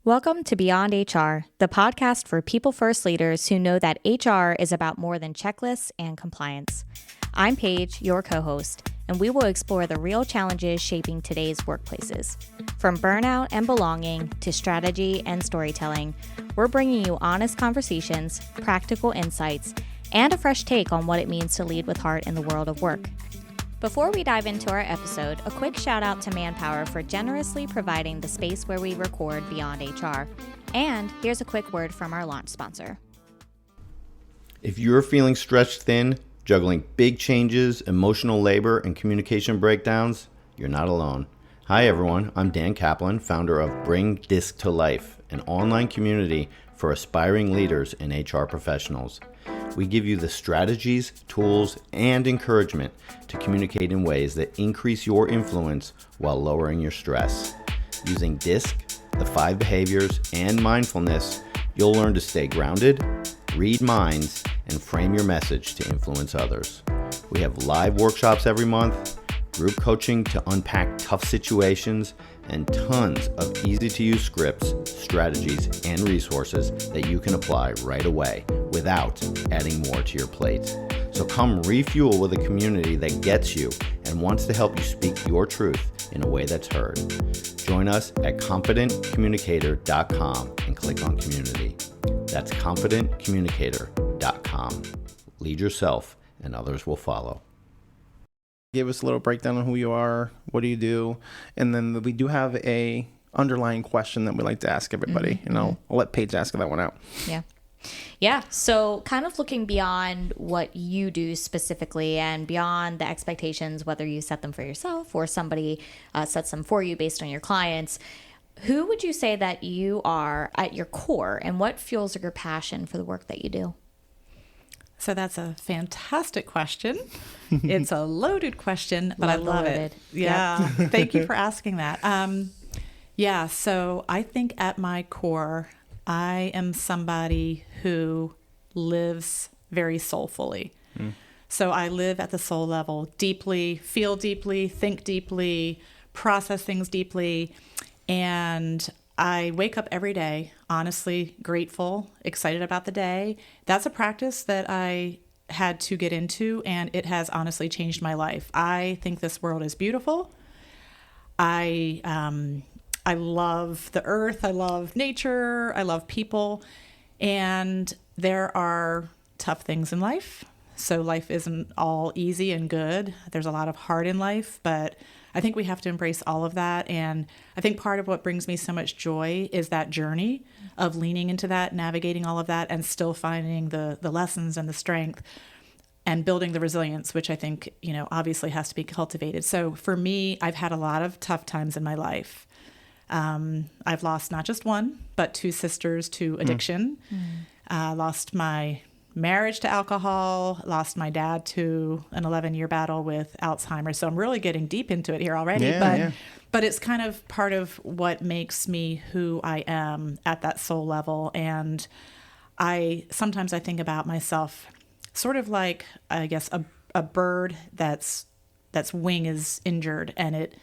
Welcome to Beyond HR, the podcast for people-first leaders who know that HR is about more than checklists and compliance. I'm Paige, your co-host, and we will explore the real challenges shaping today's workplaces. From burnout and belonging to strategy and storytelling, we're bringing you honest conversations, practical insights, and a fresh take on what it means to lead with heart in the world of work. Before we dive into our episode, a quick shout out to Manpower for generously providing the space where we record Beyond HR. And here's a quick word from our launch sponsor. If you're feeling stretched thin, juggling big changes, emotional labor, and communication breakdowns, you're not alone. Hi everyone, I'm Dan Kaplan, founder of Bring Disc to Life, an online community for aspiring leaders and HR professionals. We give you the strategies, tools, and encouragement to communicate in ways that increase your influence while lowering your stress. Using DISC, the 5 behaviors, and mindfulness, you'll learn to stay grounded, read minds, and frame your message to influence others. We have live workshops every month, group coaching to unpack tough situations, and tons of easy-to-use scripts, strategies, and resources that you can apply right away without adding more to your plate. So come refuel with a community that gets you and wants to help you speak your truth in a way that's heard. Join us at confidentcommunicator.com and click on community. That's confidentcommunicator.com. Lead yourself and others will follow. Give us a little breakdown on who you are, what do you do, and then we do have a underlying question that we like to ask everybody. I'll let Paige ask that one out. Yeah. So kind of looking beyond what you do specifically and beyond the expectations, whether you set them for yourself or somebody sets them for you based on your clients, who would you say that you are at your core and what fuels your passion for the work that you do? So that's a fantastic question. It's a loaded question, but I love it. Yeah. Yep. Thank you for asking that. So I think at my core, I am somebody who lives very soulfully. So I live at the soul level deeply, feel deeply, think deeply, process things deeply. And I wake up every day, honestly grateful, excited about the day. That's a practice that I had to get into, and it has honestly changed my life. I think this world is beautiful. I love the earth. I love nature. I love people. And there are tough things in life. So life isn't all easy and good. There's a lot of hard in life, but I think we have to embrace all of that. And I think part of what brings me so much joy is that journey of leaning into that, navigating all of that, and still finding the lessons and the strength and building the resilience, which I think, obviously has to be cultivated. So for me, I've had a lot of tough times in my life. I've lost not just one, but 2 sisters to addiction. Lost my marriage to alcohol, lost my dad to an 11-year battle with Alzheimer's. So I'm really getting deep into it here already, but it's kind of part of what makes me who I am at that soul level. And sometimes I think about myself sort of like, I guess, a bird that's wing is injured and it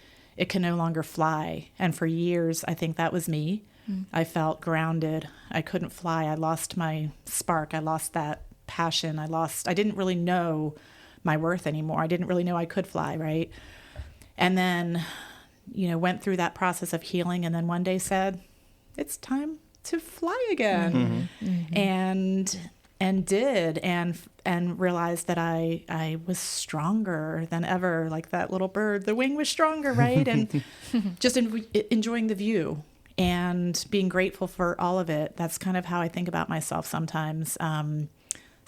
can no longer fly. And for years, I think that was me. I felt grounded. I couldn't fly. I lost my spark. I lost that passion. I didn't really know my worth anymore. I didn't really know I could fly, right? And then, went through that process of healing and then one day said, it's time to fly again. And did, and realized that I was stronger than ever, like that little bird. The wing was stronger, right? And just enjoying the view and being grateful for all of it. That's kind of how I think about myself sometimes. And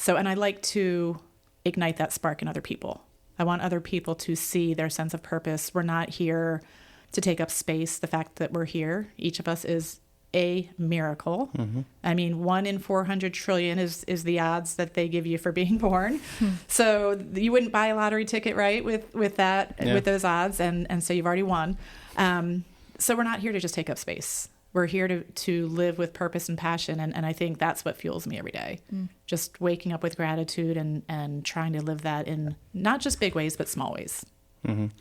I like to ignite that spark in other people. I want other people to see their sense of purpose. We're not here to take up space. The fact that we're here, each of us is a miracle. I mean, 1 in 400 trillion is the odds that they give you for being born. So you wouldn't buy a lottery ticket, right? With those odds. And so you've already won. So we're not here to just take up space. We're here to live with purpose and passion. And I think that's what fuels me every day. Just waking up with gratitude and trying to live that in not just big ways, but small ways. And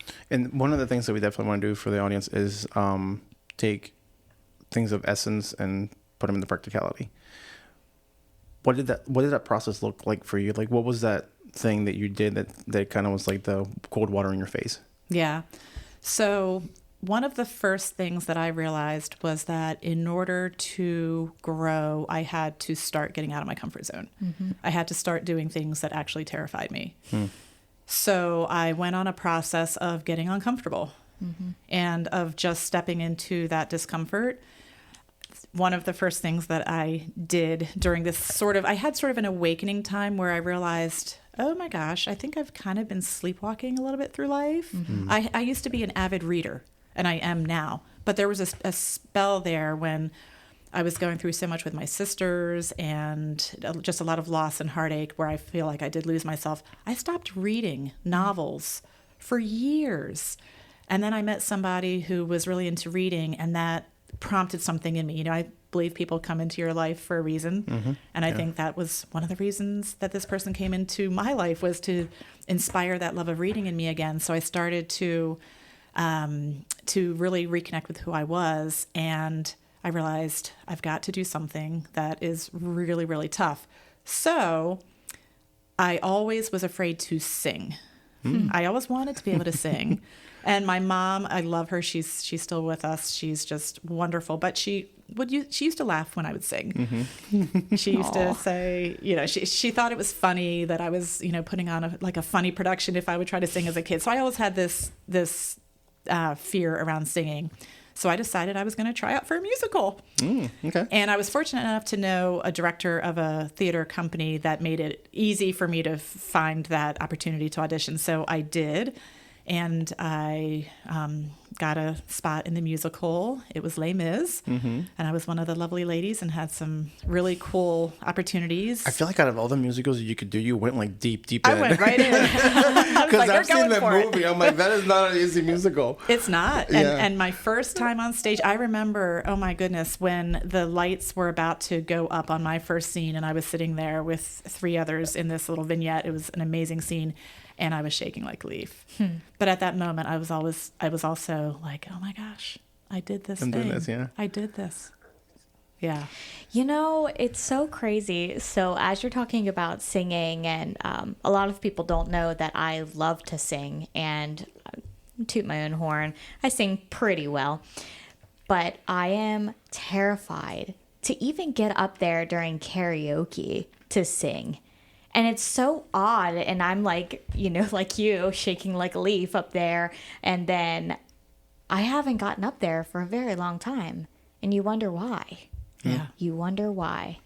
one of the things that we definitely want to do for the audience is take things of essence and put them into practicality. What did that process look like for you? Like, what was that thing that you did that kind of was like the cold water in your face? Yeah. So one of the first things that I realized was that in order to grow, I had to start getting out of my comfort zone. Mm-hmm. I had to start doing things that actually terrified me. So I went on a process of getting uncomfortable and of just stepping into that discomfort. One of the first things that I did during this I had sort of an awakening time where I realized, oh my gosh, I think I've kind of been sleepwalking a little bit through life. Mm-hmm. I used to be an avid reader, and I am now. But there was a spell there when I was going through so much with my sisters and just a lot of loss and heartache where I feel like I did lose myself. I stopped reading novels for years. And then I met somebody who was really into reading, and that prompted something in me. You know, I believe people come into your life for a reason. Mm-hmm. And I think that was one of the reasons that this person came into my life, was to inspire that love of reading in me again. So I started to really reconnect with who I was. And I realized I've got to do something that is really, really tough. So I always was afraid to sing. I always wanted to be able to sing. And my mom, I love her. She's still with us. She's just wonderful. But she used to laugh when I would sing. Mm-hmm. She used to say, you know, she thought it was funny that I was, you know, putting on a funny production if I would try to sing as a kid. So I always had this fear around singing. So I decided I was going to try out for a musical. Okay. And I was fortunate enough to know a director of a theater company that made it easy for me to find that opportunity to audition. So I did. And I got a spot in the musical. It was Les Mis. Mm-hmm. And I was one of the lovely ladies and had some really cool opportunities. I feel like out of all the musicals you could do, you went like deep in. I went right in. Because I've seen that movie. I'm like, that is not an easy musical. It's not. And my first time on stage, I remember, oh my goodness, when the lights were about to go up on my first scene and I was sitting there with 3 others in this little vignette. It was an amazing scene. And I was shaking like a leaf. But at that moment, I was also like, oh my gosh, I did this thing. Doing this, yeah. I did this. Yeah. You know, it's so crazy. So as you're talking about singing, and a lot of people don't know that I love to sing, and toot my own horn, I sing pretty well. But I am terrified to even get up there during karaoke to sing. And it's so odd. And I'm like, you know, like you, shaking like a leaf up there. And then I haven't gotten up there for a very long time. And you wonder why. Yeah. You wonder why.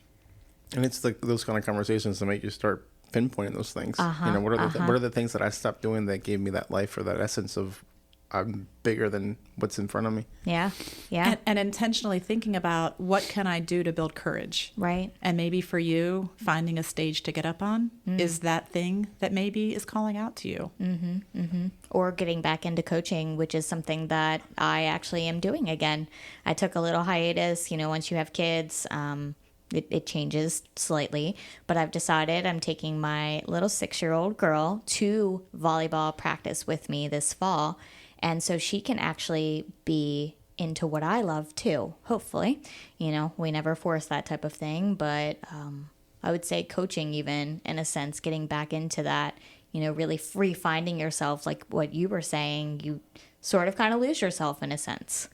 And it's like those kind of conversations that make you start pinpointing those things. You know, what are the things that I stopped doing that gave me that life, or that essence of I'm bigger than what's in front of me. Yeah. Yeah. And intentionally thinking about what can I do to build courage. Right. And maybe for you, finding a stage to get up on is that thing that maybe is calling out to you. Mm-hmm. Mm-hmm. Or getting back into coaching, which is something that I actually am doing again. I took a little hiatus, you know, once you have kids, it changes slightly, but I've decided I'm taking my little 6-year-old girl to volleyball practice with me this fall. And so she can actually be into what I love too, hopefully. You know, we never force that type of thing, but I would say coaching, even in a sense, getting back into that, you know, really finding yourself, like what you were saying, you sort of kind of lose yourself in a sense.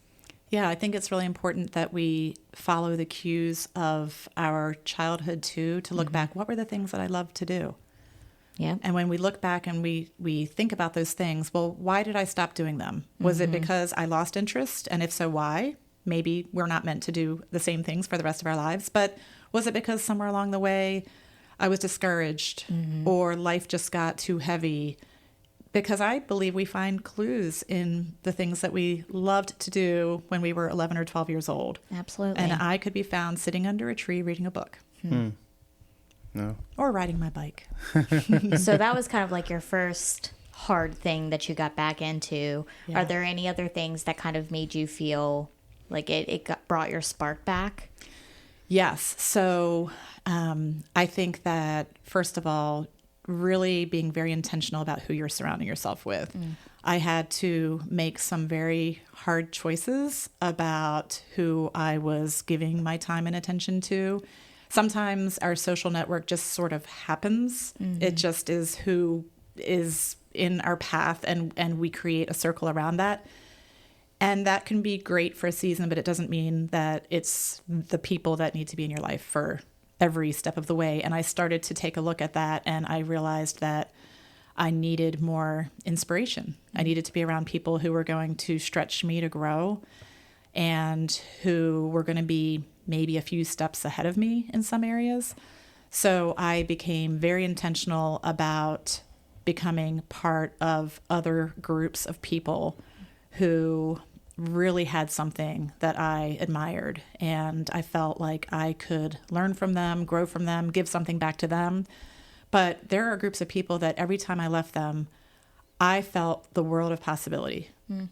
Yeah, I think it's really important that we follow the cues of our childhood too, to look back. What were the things that I loved to do? Yeah. And when we look back and we think about those things, well, why did I stop doing them? Was it because I lost interest? And if so, why? Maybe we're not meant to do the same things for the rest of our lives. But was it because somewhere along the way I was discouraged or life just got too heavy? Because I believe we find clues in the things that we loved to do when we were 11 or 12 years old. Absolutely. And I could be found sitting under a tree reading a book. No. Or riding my bike. So that was kind of like your first hard thing that you got back into. Yeah. Are there any other things that kind of made you feel like brought your spark back? Yes. So I think that, first of all, really being very intentional about who you're surrounding yourself with. I had to make some very hard choices about who I was giving my time and attention to. Sometimes our social network just sort of happens. It just is who is in our path, and we create a circle around that. And that can be great for a season, but it doesn't mean that it's the people that need to be in your life for every step of the way. And I started to take a look at that, and I realized that I needed more inspiration. I needed to be around people who were going to stretch me to grow and who were going to be maybe a few steps ahead of me in some areas. So I became very intentional about becoming part of other groups of people who really had something that I admired, and I felt like I could learn from them, grow from them, give something back to them. But there are groups of people that every time I left them, I felt the world of possibility.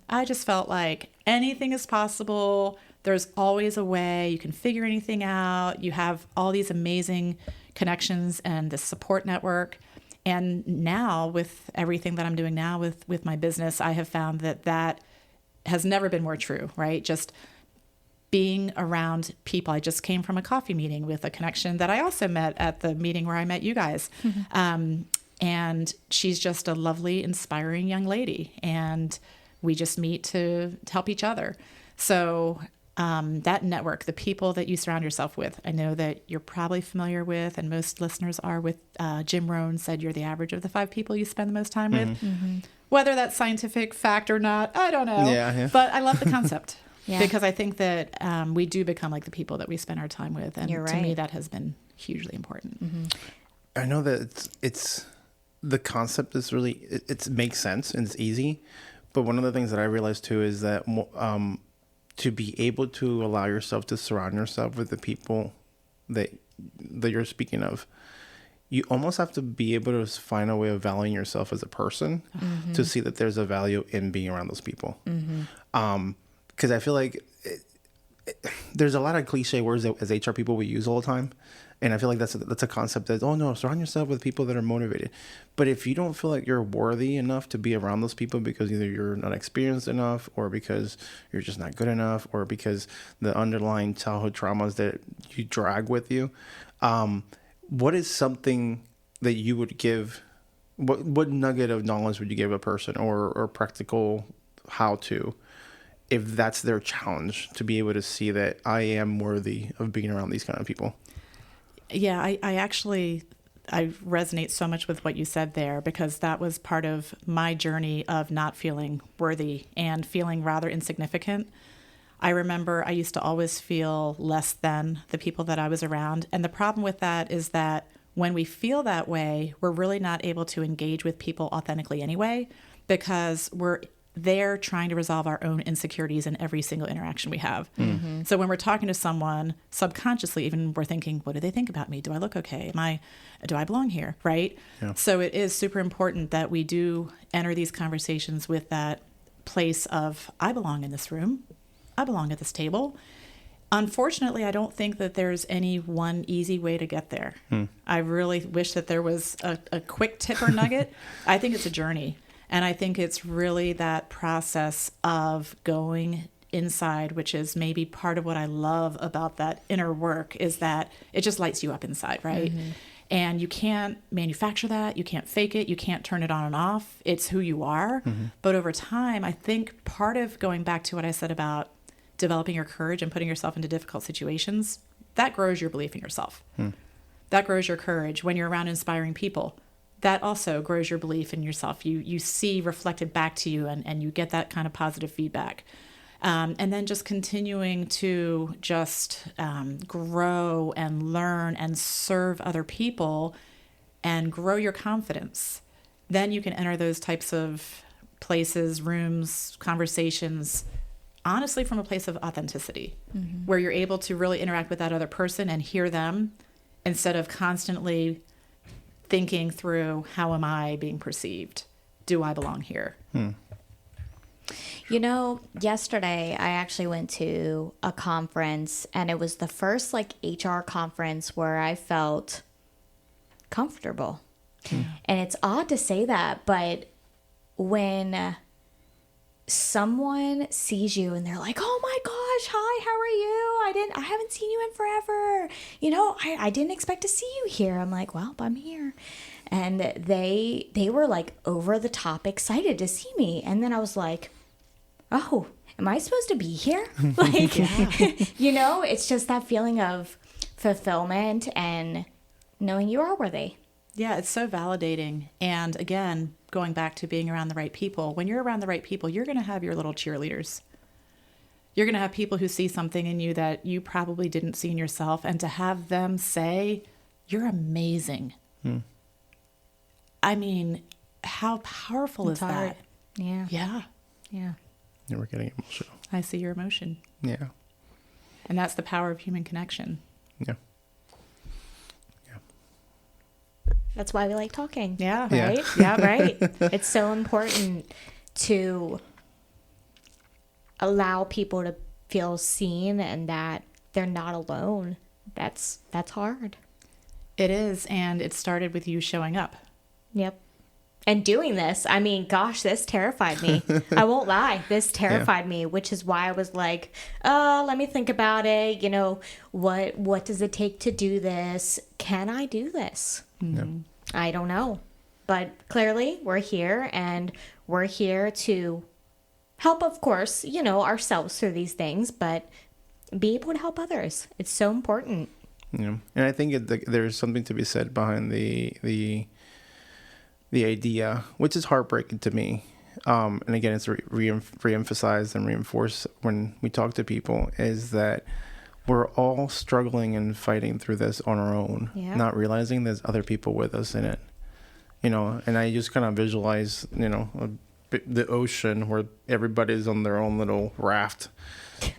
I just felt like anything is possible. There's always a way. You can figure anything out. You have all these amazing connections and the support network. And now with everything that I'm doing now with my business, I have found that has never been more true, right? Just being around people. I just came from a coffee meeting with a connection that I also met at the meeting where I met you guys. And she's just a lovely, inspiring young lady. And we just meet to help each other. So that network, the people that you surround yourself with, I know that you're probably familiar with, and most listeners are with, Jim Rohn said you're the average of the 5 people you spend the most time with. Whether that's scientific fact or not, I don't know. Yeah. But I love the concept because I think that we do become like the people that we spend our time with. And to me, that has been hugely important. I know that it's the concept is really, it makes sense and it's easy. But one of the things that I realized too is that to be able to allow yourself to surround yourself with the people that you're speaking of, you almost have to be able to find a way of valuing yourself as a person to see that there's a value in being around those people. Because I feel like there's a lot of cliche words that as HR people we use all the time. And I feel like that's a concept that, oh no, surround yourself with people that are motivated. But if you don't feel like you're worthy enough to be around those people because either you're not experienced enough, or because you're just not good enough, or because the underlying childhood traumas that you drag with you, what is something that you would give, what nugget of knowledge would you give a person, or practical how-to, if that's their challenge, to be able to see that I am worthy of being around these kind of people? Yeah, I resonate so much with what you said there, because that was part of my journey of not feeling worthy and feeling rather insignificant. I remember I used to always feel less than the people that I was around. And the problem with that is that when we feel that way, we're really not able to engage with people authentically anyway, because we're there trying to resolve our own insecurities in every single interaction we have. So when we're talking to someone, subconsciously, even we're thinking, what do they think about me? Do I look okay? Do I belong here? Right? Yeah. So it is super important that we do enter these conversations with that place of, I belong in this room. I belong at this table. Unfortunately, I don't think that there's any one easy way to get there. I really wish that there was a quick tip or nugget. I think it's a journey. And I think it's really that process of going inside, which is maybe part of what I love about that inner work, is that it just lights you up inside, right? And you can't manufacture that. You can't fake it. You can't turn it on and off. It's who you are. But over time, I think part of going back to what I said about developing your courage and putting yourself into difficult situations, that grows your belief in yourself. That grows your courage. When you're around inspiring people, that also grows your belief in yourself. You see reflected back to you, and you get that kind of positive feedback. And then just continuing to just grow and learn and serve other people and grow your confidence. Then you can enter those types of places, rooms, conversations, honestly from a place of authenticity, where you're able to really interact with that other person and hear them instead of constantly thinking through, how am I being perceived? Do I belong here? You know, yesterday I actually went to a conference, and it was the first HR conference where I felt comfortable. And it's odd to say that, but when someone sees you and they're like, oh my gosh, hi, how are you? I haven't seen you in forever. You know, I didn't expect to see you here. I'm like, well, I'm here. And they were like over the top excited to see me. And then I was like, oh, am I supposed to be here? Like, you know, it's just that feeling of fulfillment and knowing you are worthy. Yeah, it's so validating. And again, going back to being around the right people, when you're around the right people, you're going to have your little cheerleaders. You're going to have people who see something in you that you probably didn't see in yourself. And to have them say, you're amazing. I mean, how powerful is that? Yeah. Yeah. Yeah. Yeah, we're getting emotional. I see your emotion. Yeah. And that's the power of human connection. Yeah. That's why we like talking. Yeah. Right? Yeah, right. It's so important to allow people to feel seen and that they're not alone. That's hard. It is. And it started with you showing up. Yep. And doing this, I mean, gosh, this terrified me. I won't lie. This terrified me, which is why I was like, oh, let me think about it. You know, what does it take to do this? Can I do this? I don't know. But clearly we're here, and we're here to help, of course, you know, ourselves through these things, but be able to help others. It's so important. Yeah. And I think there's something to be said behind the idea, which is heartbreaking to me. And again, it's re-emphasized and reinforced when we talk to people, is that we're all struggling and fighting through this on our own, not realizing there's other people with us in it, you know. And I just kind of visualize, you know, the ocean where everybody's on their own little raft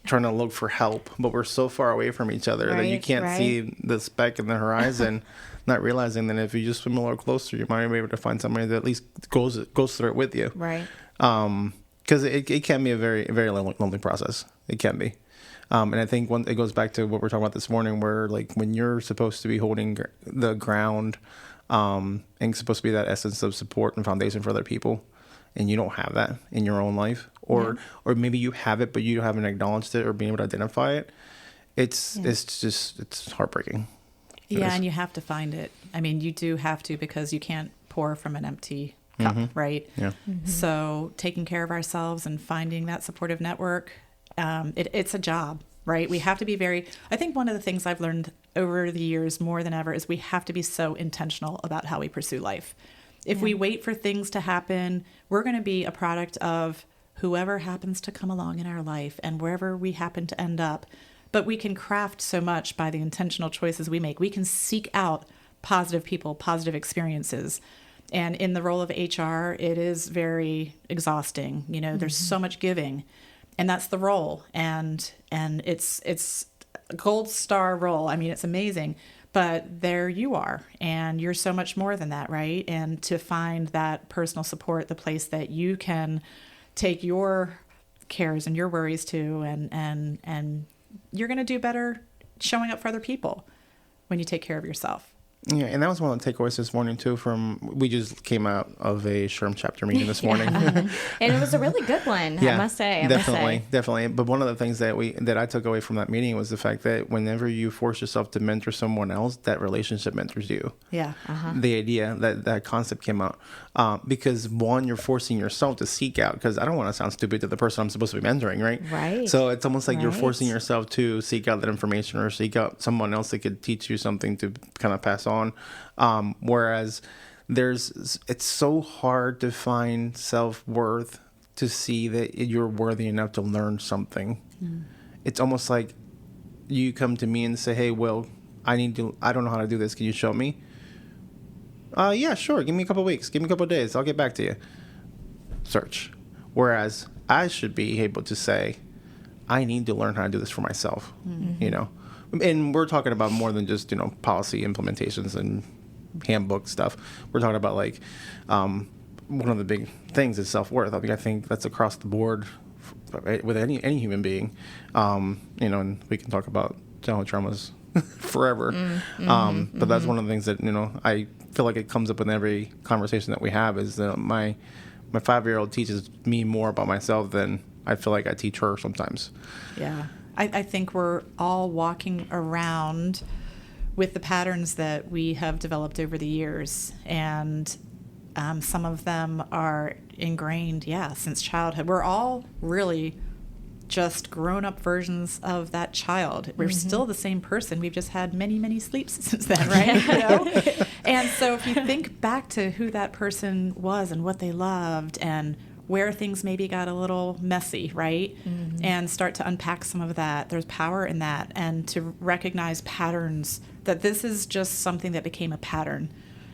trying to look for help, but we're so far away from each other that you can't see the speck in the horizon. Not realizing that if you just swim a little closer, you might be able to find somebody that at least goes through it with you. Right. Because it can be a very, very lonely process. It can be. And I think it goes back to what we're talking about this morning, where like when you're supposed to be holding the ground and supposed to be that essence of support and foundation for other people, and you don't have that in your own life, or maybe you have it, but you haven't acknowledged it or been able to identify it, it's heartbreaking. Yeah, and you have to find it. I mean, you do have to, because you can't pour from an empty cup, right? Yeah. So taking care of ourselves and finding that supportive network, it's a job, right? We have to be I think one of the things I've learned over the years more than ever is we have to be so intentional about how we pursue life. If we wait for things to happen, we're going to be a product of whoever happens to come along in our life and wherever we happen to end up. But we can craft so much by the intentional choices we make. We can seek out positive people, positive experiences. And in the role of HR, it is very exhausting. You know, there's so much giving, and that's the role. And it's a gold star role. I mean, it's amazing. But there you are, and you're so much more than that, right? And to find that personal support, the place that you can take your cares and your worries to, and you're going to do better showing up for other people when you take care of yourself. Yeah, and that was one of the takeaways this morning too. We just came out of a SHRM chapter meeting this morning, and it was a really good one. I must say, definitely. But one of the things that I took away from that meeting was the fact that whenever you force yourself to mentor someone else, that relationship mentors you. Yeah, the idea that concept came out because one, you're forcing yourself to seek out. Because I don't want to sound stupid to the person I'm supposed to be mentoring, right? Right. So it's almost like you're forcing yourself to seek out that information or seek out someone else that could teach you something to kind of pass on. Whereas it's so hard to find self-worth to see that you're worthy enough to learn something. It's almost like you come to me and say, hey, Will, I don't know how to do this. Can you show me? Yeah, sure. Give me a couple of weeks. Give me a couple of days. I'll get back to you. Search. Whereas I should be able to say, I need to learn how to do this for myself, you know? And we're talking about more than just, you know, policy implementations and handbook stuff. We're talking about like one of the big things is self-worth. I think that's across the board with any human being. You know, and we can talk about childhood traumas forever. But that's one of the things that, I feel like it comes up in every conversation that we have is that my 5-year-old teaches me more about myself than I feel like I teach her sometimes. Yeah. I think we're all walking around with the patterns that we have developed over the years. And some of them are ingrained, since childhood. We're all really just grown-up versions of that child. We're still the same person. We've just had many, many sleeps since then, right? And so if you think back to who that person was and what they loved and where things maybe got a little messy, right? And start to unpack some of that. There's power in that. And to recognize patterns, that this is just something that became a pattern.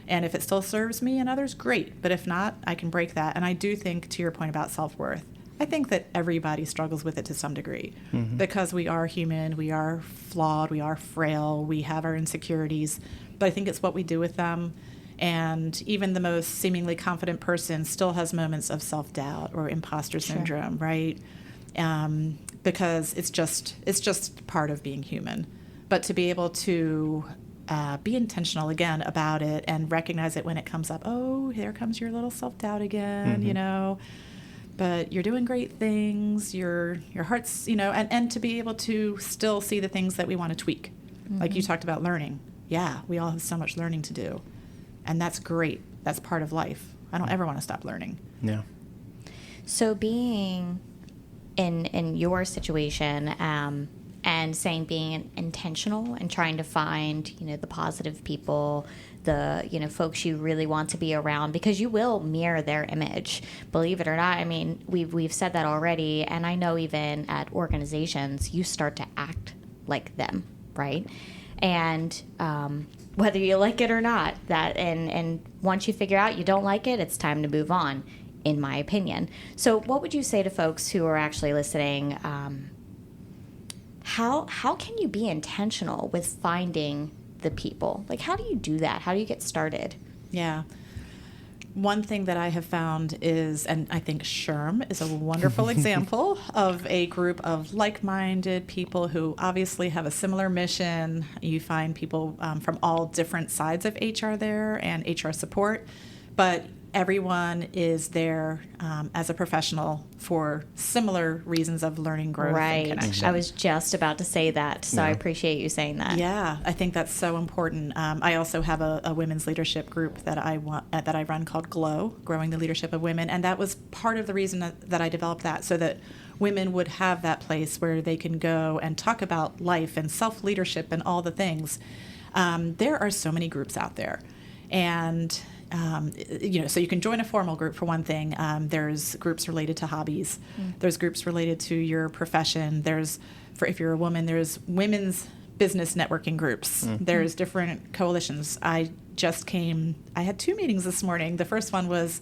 And if it still serves me and others, great. But if not, I can break that. And I do think, to your point about self-worth, I think that everybody struggles with it to some degree because we are human, we are flawed, we are frail, we have our insecurities. But I think it's what we do with them. And even the most seemingly confident person still has moments of self-doubt or imposter syndrome, right? Because it's just part of being human. But to be able to be intentional again about it and recognize it when it comes up. Oh, here comes your little self-doubt again, But you're doing great things. Your heart's, and to be able to still see the things that we want to tweak. Like you talked about learning. Yeah, we all have so much learning to do. And that's great. That's part of life. I don't ever want to stop learning. Yeah. So being in your situation and saying being intentional and trying to find, the positive people, the, folks you really want to be around, because you will mirror their image, believe it or not. I mean, we've said that already. And I know even at organizations, you start to act like them, right? And whether you like it or not, that and once you figure out you don't like it, it's time to move on, in my opinion. So what would you say to folks who are actually listening? How can you be intentional with finding the people? Like, how do you do that? How do you get started? Yeah. One thing that I have found is, and I think SHRM is a wonderful example of a group of like-minded people who obviously have a similar mission. You find people from all different sides of HR there and HR support, but everyone is there as a professional for similar reasons of learning, growth, and connection. I was just about to say that, so I appreciate you saying that. Yeah, I think that's so important. I also have a women's leadership group that I run called GLOW, Growing the Leadership of Women, and that was part of the reason that I developed that, so that women would have that place where they can go and talk about life and self-leadership and all the things. There are so many groups out there, and so you can join a formal group for one thing. There's groups related to hobbies. There's groups related to your profession. If you're a woman, there's women's business networking groups. There's different coalitions. I had 2 meetings this morning. The first one was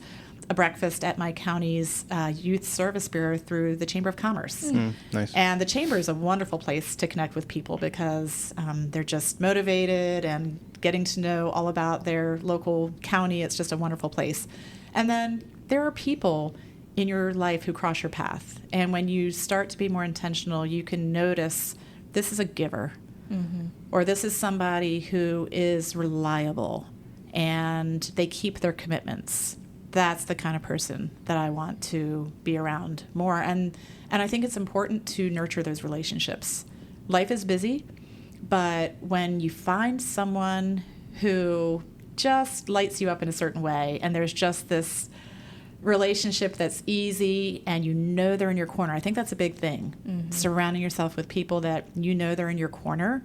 a breakfast at my county's youth service bureau through the Chamber of Commerce. Nice. And the Chamber is a wonderful place to connect with people because they're just motivated and getting to know all about their local county. It's just a wonderful place. And then there are people in your life who cross your path. And when you start to be more intentional, you can notice this is a giver, or this is somebody who is reliable and they keep their commitments. That's the kind of person that I want to be around more. And I think it's important to nurture those relationships. Life is busy, but when you find someone who just lights you up in a certain way, and there's just this relationship that's easy and they're in your corner, I think that's a big thing. Surrounding yourself with people that they're in your corner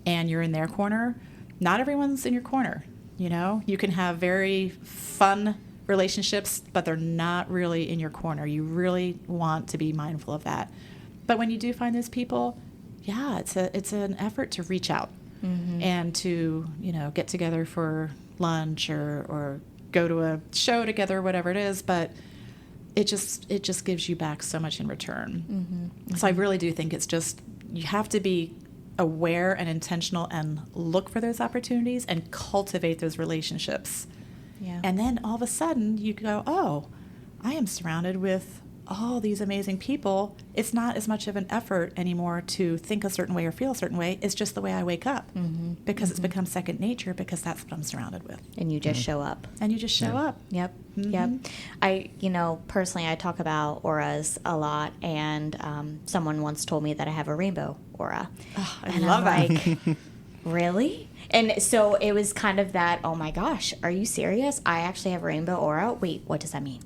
and you're in their corner. Not everyone's in your corner, You can have very fun relationships, but they're not really in your corner. You really want to be mindful of that. But when you do find those people, it's an effort to reach out and to, get together for lunch or go to a show together, whatever it is. But it just gives you back so much in return. So I really do think it's just, you have to be aware and intentional and look for those opportunities and cultivate those relationships. Yeah. And then all of a sudden you go, oh, I am surrounded with all these amazing people, it's not as much of an effort anymore to think a certain way or feel a certain way. It's just the way I wake up because it's become second nature because that's what I'm surrounded with. And you just show up. And you just show up. Yep. Yep. I, personally, I talk about auras a lot, and someone once told me that I have a rainbow aura. Oh, I and love I'm that. like, really? And so it was kind of that, oh my gosh, are you serious? I actually have a rainbow aura? Wait, what does that mean?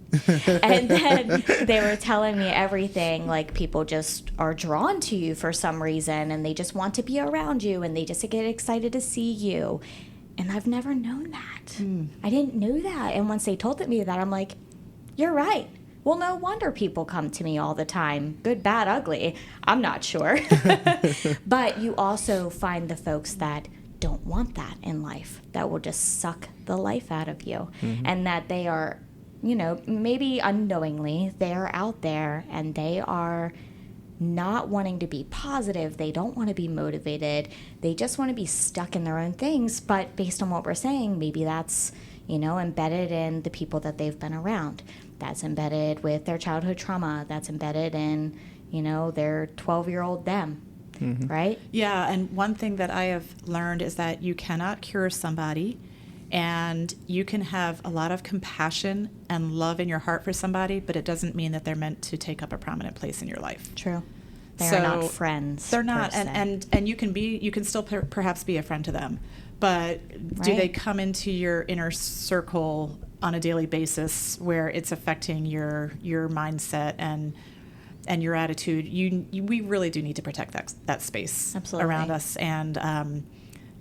And then they were telling me everything, like people just are drawn to you for some reason, and they just want to be around you, and they just get excited to see you. And I've never known that. I didn't know that. And once they told me that, I'm like, you're right. Well, no wonder people come to me all the time. Good, bad, ugly. I'm not sure. But you also find the folks that don't want that in life, that will just suck the life out of you. And that they are, maybe unknowingly, they're out there and they are not wanting to be positive. They don't want to be motivated. They just want to be stuck in their own things. But based on what we're saying, maybe that's, embedded in the people that they've been around. That's embedded with their childhood trauma. That's embedded in, their 12-year-old them. Right? Yeah, and one thing that I have learned is that you cannot cure somebody, and you can have a lot of compassion and love in your heart for somebody, but it doesn't mean that they're meant to take up a prominent place in your life. True. They're not friends. They're not, and you can still perhaps be a friend to them, but do they come into your inner circle on a daily basis where it's affecting your mindset and your attitude? We really do need to protect that space around us. And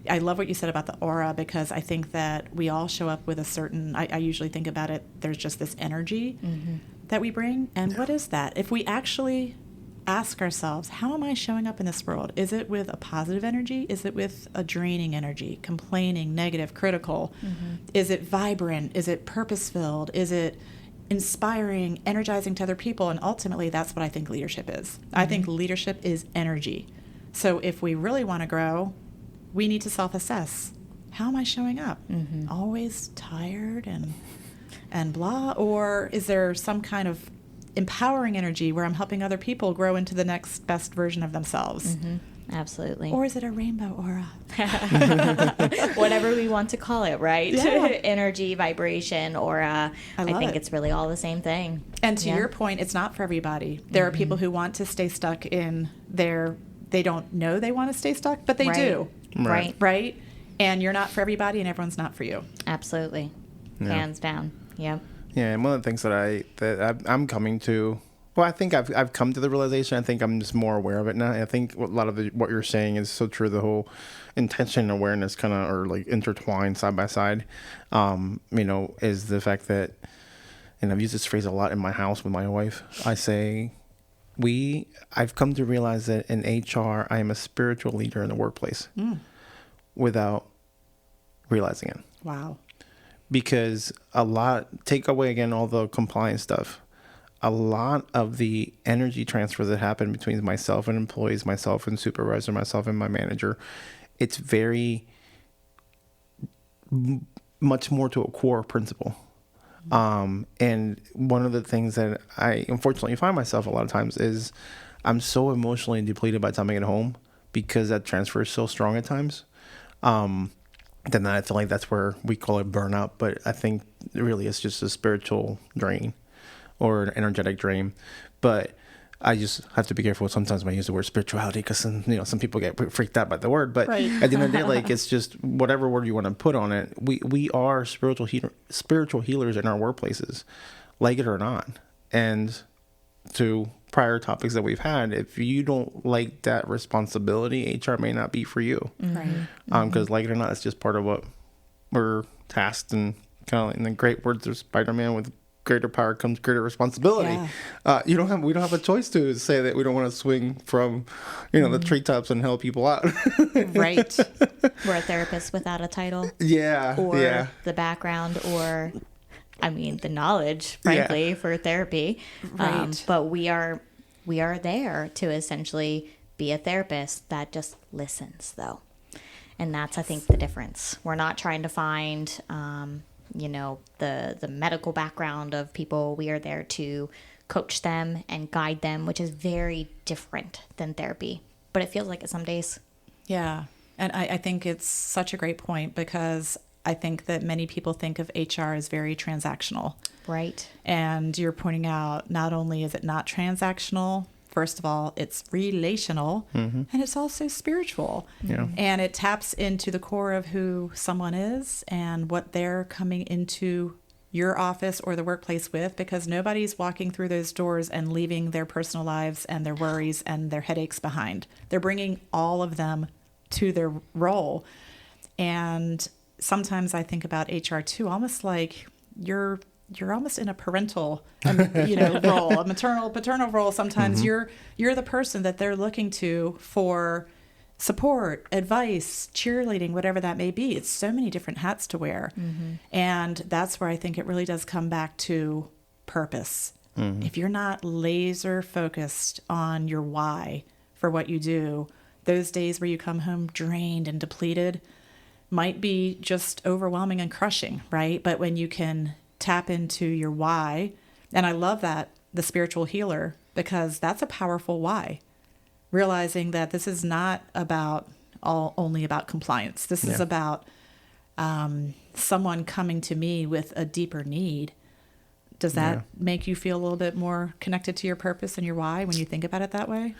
I love what you said about the aura, because I think that we all show up with a certain, I usually think about it, there's just this energy that we bring. And what is that? If we actually ask ourselves, how am I showing up in this world? Is it with a positive energy? Is it with a draining energy, complaining, negative, critical? Is it vibrant? Is it purpose-filled? Is it inspiring, energizing to other people? And ultimately, that's what I think leadership is. I think leadership is energy. So if we really want to grow, we need to self-assess. How am I showing up? Always tired and blah? Or is there some kind of empowering energy where I'm helping other people grow into the next best version of themselves? Absolutely. Or is it a rainbow aura? Whatever we want to call it, right? Yeah. Energy, vibration, aura. I think it's really all the same thing. And to your point, it's not for everybody. There are people who want to stay stuck in they don't know they want to stay stuck, but they do. Right? And you're not for everybody, and everyone's not for you. Absolutely. Hands down. Yep. Yeah, and one of the things that I'm coming to, well, I think I've come to the realization. I think I'm just more aware of it now. I think a lot of what you're saying is so true. The whole intention and awareness kind of are like intertwined side by side. Is the fact that, and I've used this phrase a lot in my house with my wife. I say, I've come to realize that in HR, I am a spiritual leader in the workplace without realizing it. Wow. Because take away again all the compliance stuff, a lot of the energy transfer that happened between myself and employees, myself and supervisor, myself and my manager, it's very much more to a core principle. And one of the things that I unfortunately find myself a lot of times is I'm so emotionally depleted by the time I get home, because that transfer is so strong at times. Then I feel like that's where we call it burnout, but I think really it's just a spiritual drain or an energetic drain. But I just have to be careful sometimes when I use the word spirituality, because some people get freaked out by the word. But at the end of the day, like, it's just whatever word you want to put on it. We are spiritual healers in our workplaces, like it or not. And to prior topics that we've had, if you don't like that responsibility, HR may not be for you. Right. Because like it or not, it's just part of what we're tasked, and kind of like in the great words of Spider-Man, with greater power comes greater responsibility. Yeah. We don't have a choice to say that we don't want to swing from, the treetops and help people out. Right. We're a therapist without a title. Yeah. Or the background, or the knowledge, frankly, for therapy. Right. But we are there to essentially be a therapist that just listens, though. And that's, I think, the difference. We're not trying to find, the medical background of people. We are there to coach them and guide them, which is very different than therapy. But it feels like it some days. Yeah. And I think it's such a great point, because I think that many people think of HR as very transactional. Right. And you're pointing out, not only is it not transactional, first of all, it's relational, and it's also spiritual. Yeah. And it taps into the core of who someone is and what they're coming into your office or the workplace with, because nobody's walking through those doors and leaving their personal lives and their worries and their headaches behind. They're bringing all of them to their role. And sometimes I think about HR too, almost like you're almost in a parental, role, a maternal, paternal role. Sometimes you're the person that they're looking to for support, advice, cheerleading, whatever that may be. It's so many different hats to wear. And that's where I think it really does come back to purpose. If you're not laser focused on your why for what you do, those days where you come home drained and depleted might be just overwhelming and crushing, right? But when you can tap into your why, and I love that, the spiritual healer, because that's a powerful why. Realizing that this is not only about compliance. This is about someone coming to me with a deeper need. Does that make you feel a little bit more connected to your purpose and your why when you think about it that way?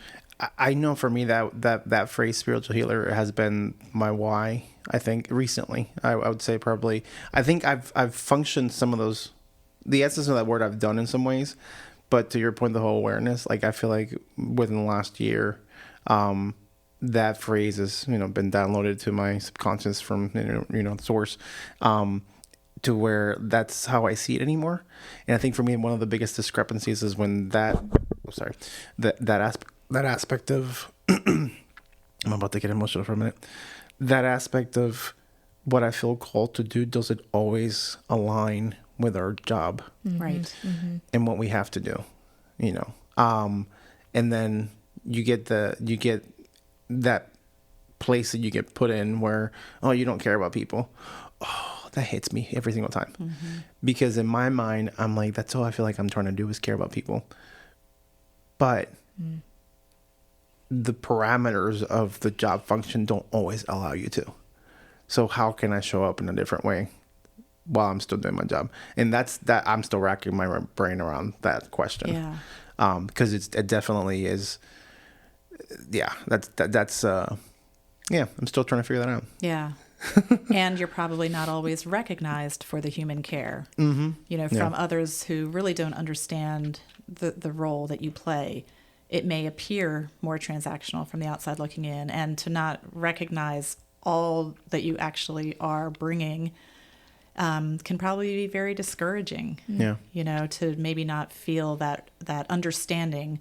I know for me that phrase spiritual healer has been my why. I think recently, I would say probably, I think I've functioned some of those, the essence of that word I've done in some ways, but to your point, the whole awareness, like I feel like within the last year, that phrase has, been downloaded to my subconscious from, source, to where that's how I see it anymore. And I think for me, one of the biggest discrepancies is when that aspect of, I'm about to get emotional for a minute. That aspect of what I feel called to do, does it always align with our job? Right. And what we have to do, and then you get that place that you get put in where, oh, you don't care about people. Oh, that hits me every single time. Because in my mind, I'm like, that's all I feel like I'm trying to do is care about people. But the parameters of the job function don't always allow you to. So how can I show up in a different way while I'm still doing my job? And that's that I'm still racking my brain around that question. Yeah. Because it definitely is. Yeah, that's I'm still trying to figure that out. Yeah. And you're probably not always recognized for the human care, from others who really don't understand the role that you play. It may appear more transactional from the outside looking in, and to not recognize all that you actually are bringing can probably be very discouraging. Yeah. To maybe not feel that understanding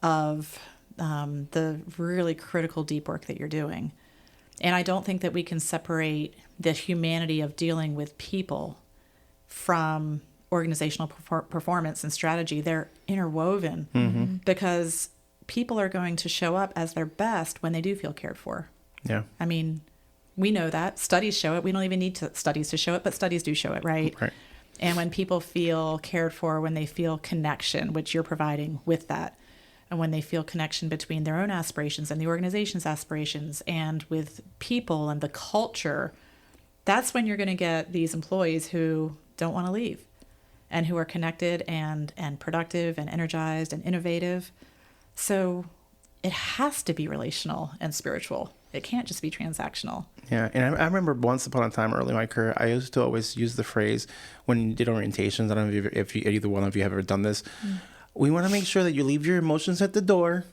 of the really critical deep work that you're doing. And I don't think that we can separate the humanity of dealing with people from organizational performance and strategy. They're interwoven because people are going to show up as their best when they do feel cared for. Yeah. I mean, we know that. Studies show it. We don't even need studies to show it, but studies do show it, right? Right. And when people feel cared for, when they feel connection, which you're providing with that, and when they feel connection between their own aspirations and the organization's aspirations and with people and the culture, that's when you're going to get these employees who don't want to leave and who are connected and productive and energized and innovative. So it has to be relational and spiritual. It can't just be transactional. Yeah, and I remember once upon a time early in my career, I used to always use the phrase when you did orientations. I don't know if either one of you have ever done this. We want to make sure that you leave your emotions at the door.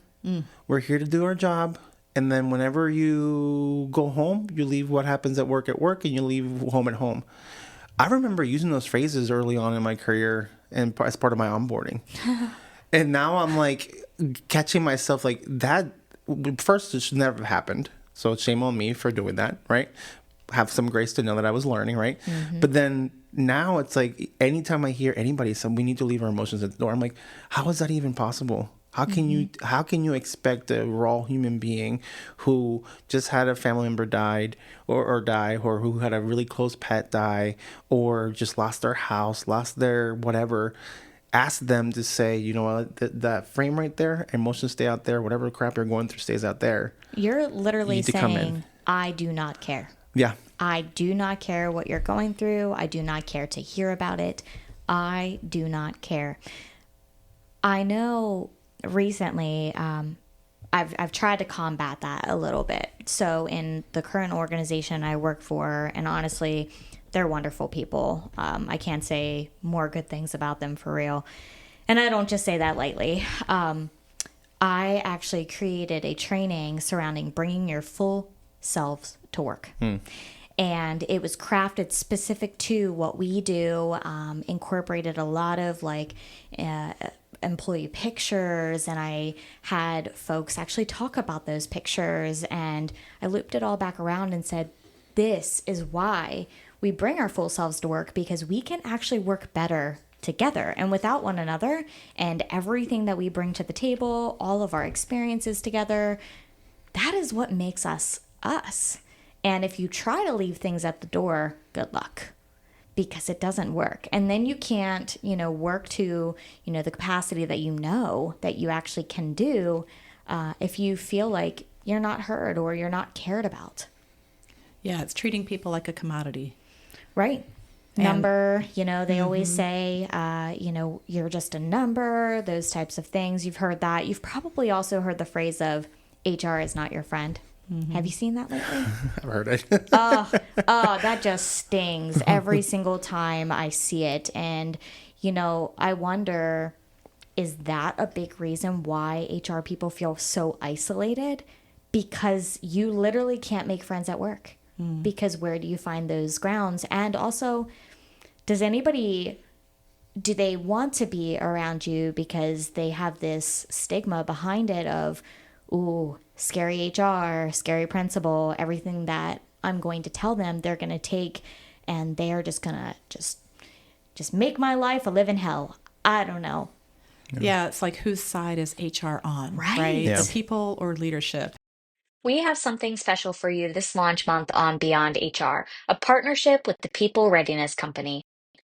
We're here to do our job. And then whenever you go home, you leave what happens at work, and you leave home at home. I remember using those phrases early on in my career and as part of my onboarding. And now I'm like catching myself like that. First, it should never have happened. So shame on me for doing that, right? Have some grace to know that I was learning, right? But then now it's like anytime I hear anybody say we need to leave our emotions at the door, I'm like, how is that even possible? How can you expect a raw human being who just had a family member died or die, or who had a really close pet die, or just lost their house, lost their whatever, ask them to say, you know what, that frame right there, emotions stay out there, whatever crap you're going through stays out there. You're literally need to come in. saying, I do not care. Yeah. I do not care what you're going through. I do not care to hear about it. I do not care. I know recently I've tried to combat that a little bit. So in the current organization I work for, and honestly, they're wonderful people. I can't say more good things about them for real. And I don't just say that lightly. I actually created a training surrounding bringing your full selves to work. And it was crafted specific to what we do, incorporated a lot of like employee pictures, and I had folks actually talk about those pictures, and I looped it all back around and said, this is why we bring our full selves to work, because we can actually work better together and without one another, and everything that we bring to the table, all of our experiences together, that is what makes us us. And if you try to leave things at the door, good luck, because it doesn't work. And then you can't, work to, the capacity that that you actually can do if you feel like you're not heard or you're not cared about. Yeah, it's treating people like a commodity. Right. Number, they always say, you're just a number, those types of things. You've heard that. You've probably also heard the phrase of HR is not your friend. Have you seen that lately? I've heard it. oh, that just stings every single time I see it. And, I wonder, is that a big reason why HR people feel so isolated? Because you literally can't make friends at work. Because where do you find those grounds? And also, do they want to be around you because they have this stigma behind it of, ooh, scary HR, scary principal, everything that I'm going to tell them, they're going to take, and they are just going to just make my life a living hell. I don't know. Yeah, it's like, whose side is HR on, right? Yeah. The people or leadership? We have something special for you this launch month on Beyond HR, a partnership with the People Readiness Company.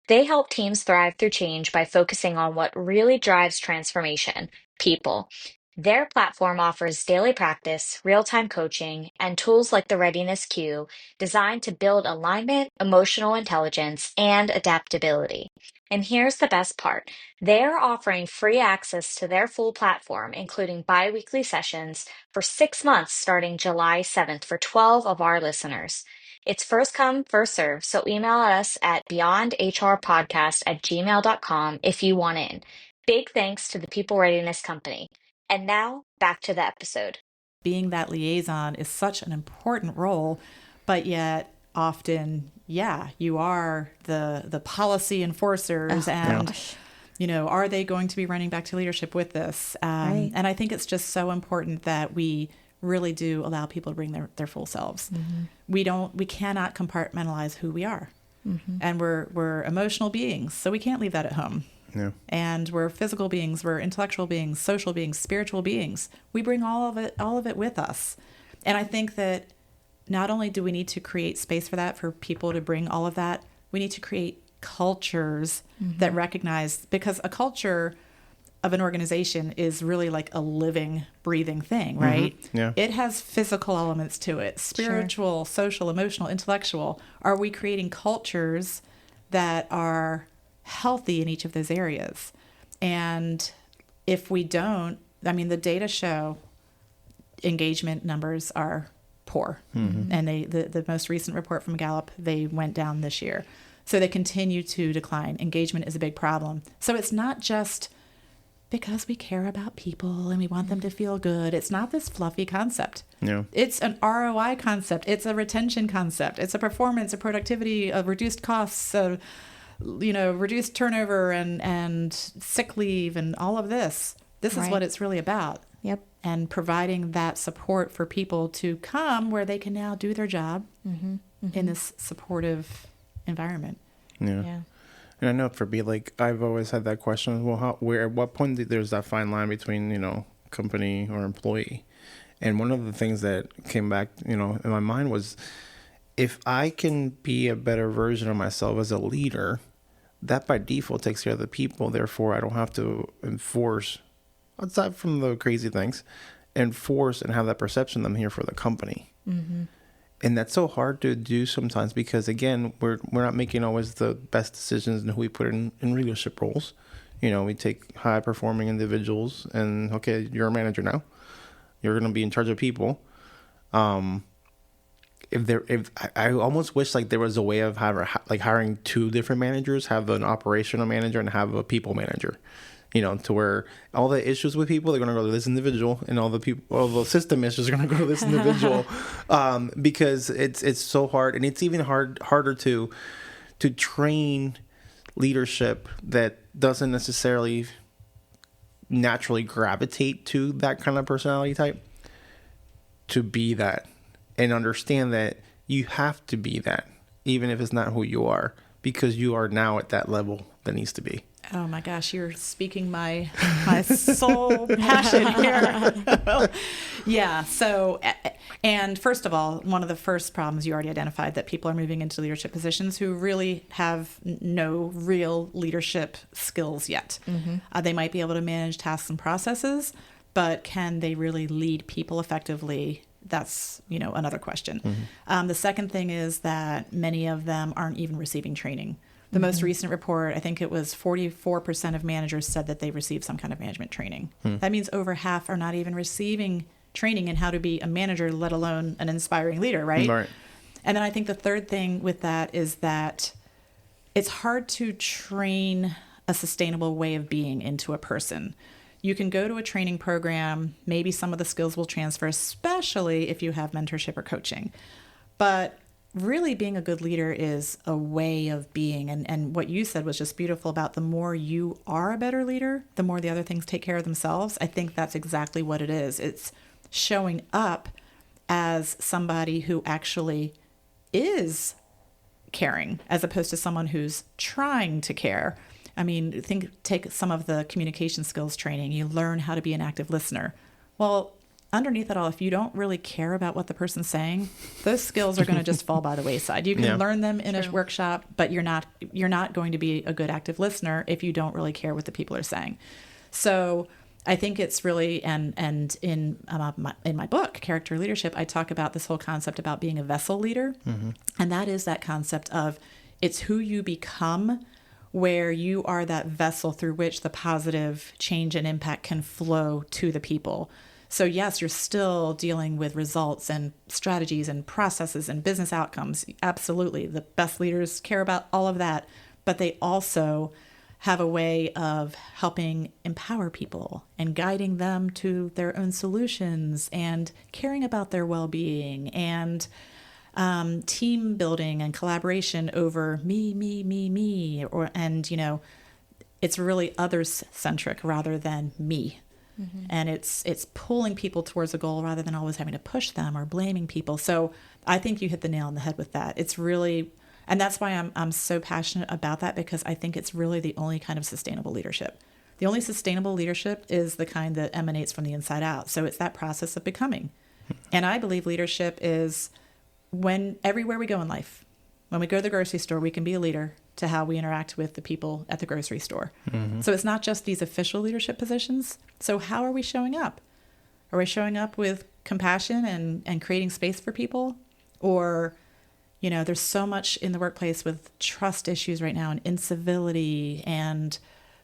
They help teams thrive through change by focusing on what really drives transformation, people. Their platform offers daily practice, real-time coaching, and tools like the Readiness Queue designed to build alignment, emotional intelligence, and adaptability. And here's the best part. They're offering free access to their full platform, including bi-weekly sessions, for 6 months starting July 7th for 12 of our listeners. It's first come, first serve, so email us at beyondhrpodcast@gmail.com if you want in. Big thanks to the People Readiness Company. And now, back to the episode. Being that liaison is such an important role, but yet often, you are the policy enforcers, and Gosh. Are they going to be running back to leadership with this? Right. And I think it's just so important that we really do allow people to bring their full selves. We cannot compartmentalize who we are. And we're emotional beings, so we can't leave that at home. Yeah. And we're physical beings, we're intellectual beings, social beings, spiritual beings. We bring all of it with us. And I think that not only do we need to create space for that, for people to bring all of that, we need to create cultures that recognize, because a culture of an organization is really like a living, breathing thing, right? Yeah. It has physical elements to it, spiritual, social, emotional, intellectual. Are we creating cultures that are healthy in each of those areas? And if we don't, the data show engagement numbers are poor. And the most recent report from Gallup, they went down this year. So they continue to decline. Engagement is a big problem. So it's not just because we care about people and we want them to feel good. It's not this fluffy concept. Yeah. It's an ROI concept. It's a retention concept. It's a performance, a productivity, a reduced costs, reduced turnover and sick leave and all of this. This is what it's really about. Yep. And providing that support for people to come where they can now do their job in this supportive environment. Yeah. And I know for me, like, I've always had that question, well, at what point there's that fine line between, company or employee? And one of the things that came back, in my mind was, if I can be a better version of myself as a leader, that by default takes care of the people. Therefore, I don't have to enforce, aside from the crazy things, enforce and have that perception that I'm here for the company. Mm-hmm. And that's so hard to do sometimes because, again, we're not making always the best decisions in who we put in leadership roles. You know, we take high-performing individuals and, okay, you're a manager now. You're going to be in charge of people. I almost wish like there was a way of hiring two different managers, have an operational manager and have a people manager. You know, to where all the issues with people, they're going to go to this individual, and all the system issues are going to go to this individual, because it's so hard, and it's even harder to train leadership that doesn't necessarily naturally gravitate to that kind of personality type, to be that and understand that you have to be that, even if it's not who you are, because you are now at that level that needs to be. Oh my gosh, you're speaking my soul passion here. Yeah. So, and first of all, one of the first problems you already identified, that people are moving into leadership positions who really have no real leadership skills yet. Mm-hmm. They might be able to manage tasks and processes, but can they really lead people effectively? That's, another question. Mm-hmm. The second thing is that many of them aren't even receiving training. The most recent report, I think it was 44% of managers said that they received some kind of management training. That means over half are not even receiving training in how to be a manager, let alone an inspiring leader, right? Right. And then I think the third thing with that is that it's hard to train a sustainable way of being into a person. You can go to a training program, maybe some of the skills will transfer, especially if you have mentorship or coaching. But really being a good leader is a way of being. And what you said was just beautiful about the more you are a better leader, the more the other things take care of themselves. I think that's exactly what it is. It's showing up as somebody who actually is caring, as opposed to someone who's trying to care. I mean, take some of the communication skills training. You learn how to be an active listener. Well, underneath it all, if you don't really care about what the person's saying, those skills are going to just fall by the wayside. You can learn them in a workshop, but you're not going to be a good active listener if you don't really care what the people are saying. So I think it's really, and in my book, Character Leadership, I talk about this whole concept about being a vessel leader. Mm-hmm. And that is that concept of it's who you become, where you are that vessel through which the positive change and impact can flow to the people. So yes, you're still dealing with results and strategies and processes and business outcomes. Absolutely. The best leaders care about all of that, but they also have a way of helping empower people and guiding them to their own solutions and caring about their well-being and team building and collaboration over me, it's really others centric rather than me. Mm-hmm. And it's pulling people towards a goal rather than always having to push them or blaming people. So I think you hit the nail on the head with that. It's really, and that's why I'm so passionate about that, because I think it's really the only kind of sustainable leadership. The only sustainable leadership is the kind that emanates from the inside out. So it's that process of becoming. And I believe leadership is when everywhere we go in life, when we go to the grocery store, we can be a leader to how we interact with the people at the grocery store. Mm-hmm. So it's not just these official leadership positions. So how are we showing up? Are we showing up with compassion and creating space for people? Or, there's so much in the workplace with trust issues right now and incivility and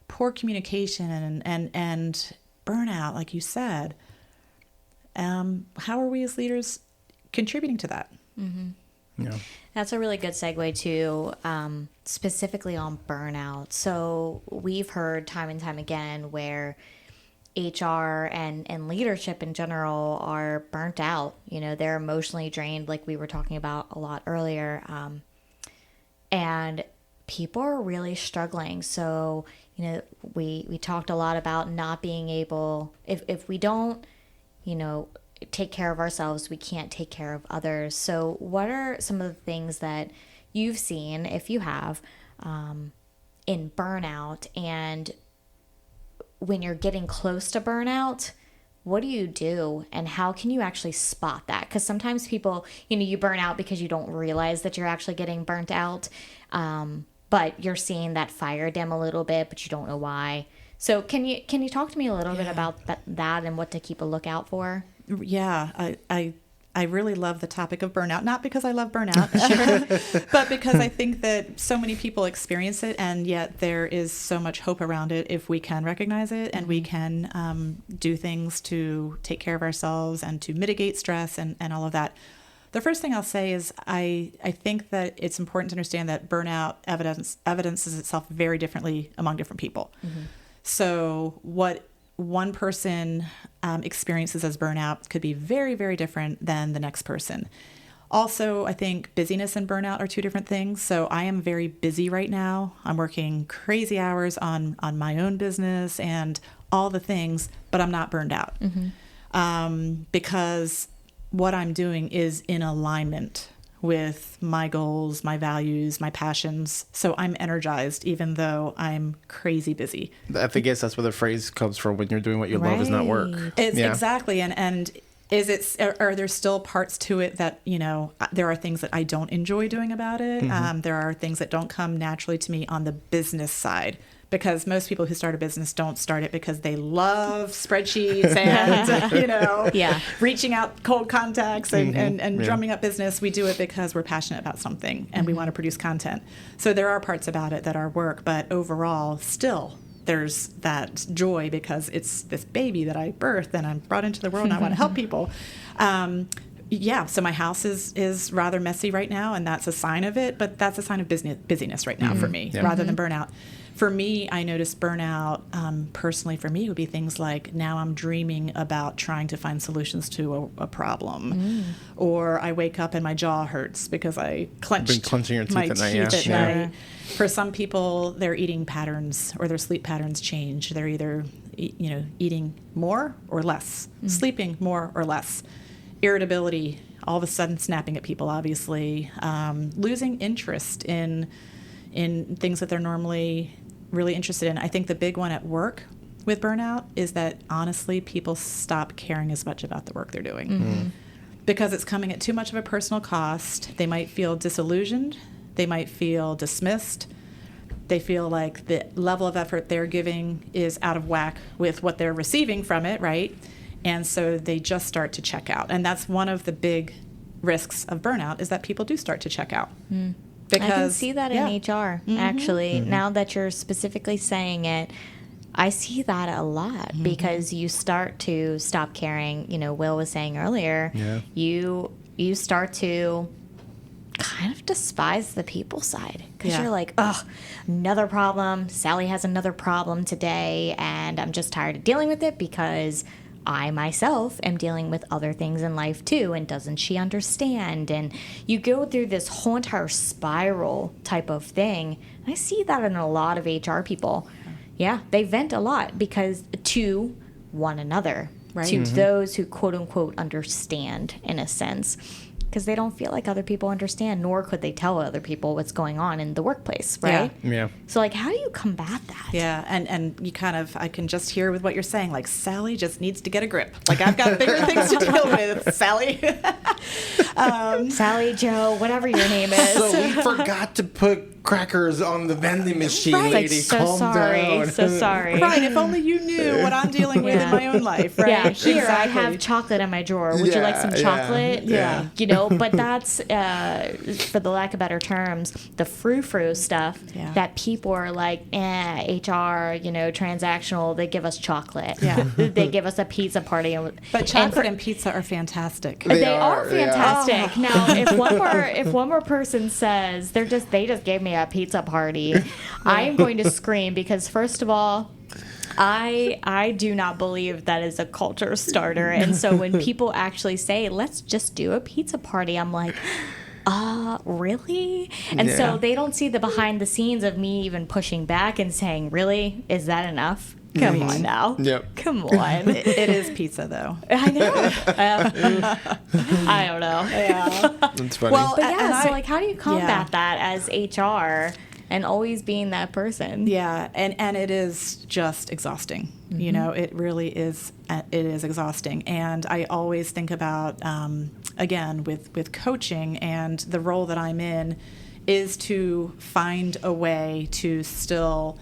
poor communication and burnout, like you said. How are we as leaders contributing to that? Mm-hmm. Yeah. That's a really good segue to specifically on burnout. So we've heard time and time again where HR and leadership in general are burnt out. They're emotionally drained, like we were talking about a lot earlier. And people are really struggling. So, we talked a lot about not being able, if we don't, take care of ourselves, we can't take care of others. So what are some of the things that you've seen, if you have, in burnout? And when you're getting close to burnout, what do you do and how can you actually spot that? Because sometimes people, you burn out because you don't realize that you're actually getting burnt out. but you're seeing that fire dim a little bit, but you don't know why. So can you talk to me a little bit about that and what to keep a lookout for? Yeah, I really love the topic of burnout, not because I love burnout, but because I think that so many people experience it, and yet there is so much hope around it if we can recognize it and we can do things to take care of ourselves and to mitigate stress and all of that. The first thing I'll say is I think that it's important to understand that burnout evidences itself very differently among different people. Mm-hmm. So what one person experiences as burnout could be very, very different than the next person. Also, I think busyness and burnout are two different things. So I am very busy right now. I'm working crazy hours on my own business and all the things, but I'm not burned out because what I'm doing is in alignment with my goals, my values, my passions. So I'm energized even though I'm crazy busy. I guess that's where the phrase comes from, when you're doing what you love is not work. It's exactly. And are there still parts to it that, there are things that I don't enjoy doing about it. Mm-hmm. There are things that don't come naturally to me on the business side, because most people who start a business don't start it because they love spreadsheets and, reaching out cold contacts and drumming up business. We do it because we're passionate about something and we want to produce content. So there are parts about it that are work, but overall, still, there's that joy because it's this baby that I birthed and I'm brought into the world and I want to help people. So my house is rather messy right now, and that's a sign of it, but that's a sign of busyness right now for me rather than burnout. For me, I noticed burnout, personally for me, would be things like now I'm dreaming about trying to find solutions to a problem. Or I wake up and my jaw hurts because I clenched clenching your teeth my at night. Teeth at night. For some people, their eating patterns or their sleep patterns change. They're either eating more or less, sleeping more or less. Irritability, all of a sudden snapping at people, obviously. Losing interest in things that they're normally really interested in. I think the big one at work with burnout is that honestly people stop caring as much about the work they're doing because it's coming at too much of a personal cost. They might feel disillusioned. They might feel dismissed. They feel like the level of effort they're giving is out of whack with what they're receiving from it, right? And so they just start to check out. And that's one of the big risks of burnout, is that people do start to check out. Because, I can see that in HR, actually. Now that you're specifically saying it, I see that a lot because you start to stop caring. Will was saying earlier, you start to kind of despise the people side because you're like, oh, another problem. Sally has another problem today, and I'm just tired of dealing with it because I myself am dealing with other things in life too, and doesn't she understand? And you go through this whole entire spiral type of thing. I see that in a lot of HR people. Yeah, they vent a lot because to one another, right? To those who quote unquote understand in a sense, because they don't feel like other people understand, nor could they tell other people what's going on in the workplace, right? Yeah. So, how do you combat that? Yeah, and you I can just hear with what you're saying, Sally just needs to get a grip. I've got bigger things to deal with, Sally. Sally, Joe, whatever your name is. So we forgot to put crackers on the vending machine, lady. Calm down. So sorry. Right, if only you knew what I'm dealing with in my own life, right? Yeah, here I have chocolate in my drawer. Would you like some chocolate? Yeah. But that's, for the lack of better terms, the frou-frou stuff that people are like, HR, transactional, they give us chocolate. Yeah. They give us a pizza party. But chocolate and pizza are fantastic. They are fantastic. Yeah. Now, if one more person says they just gave me a pizza party, I am going to scream because first of all, I do not believe that is a culture starter. And so when people actually say, let's just do a pizza party, I'm like, really? And so they don't see the behind the scenes of me even pushing back and saying, really? Is that enough? Come on now. Yep. Come on. It is pizza, though. I know. I don't know. Yeah. That's funny. Well, but so how do you combat that as HR and always being that person? Yeah, and it is just exhausting. It really is. It is exhausting. And I always think about, again, with coaching and the role that I'm in, is to find a way to still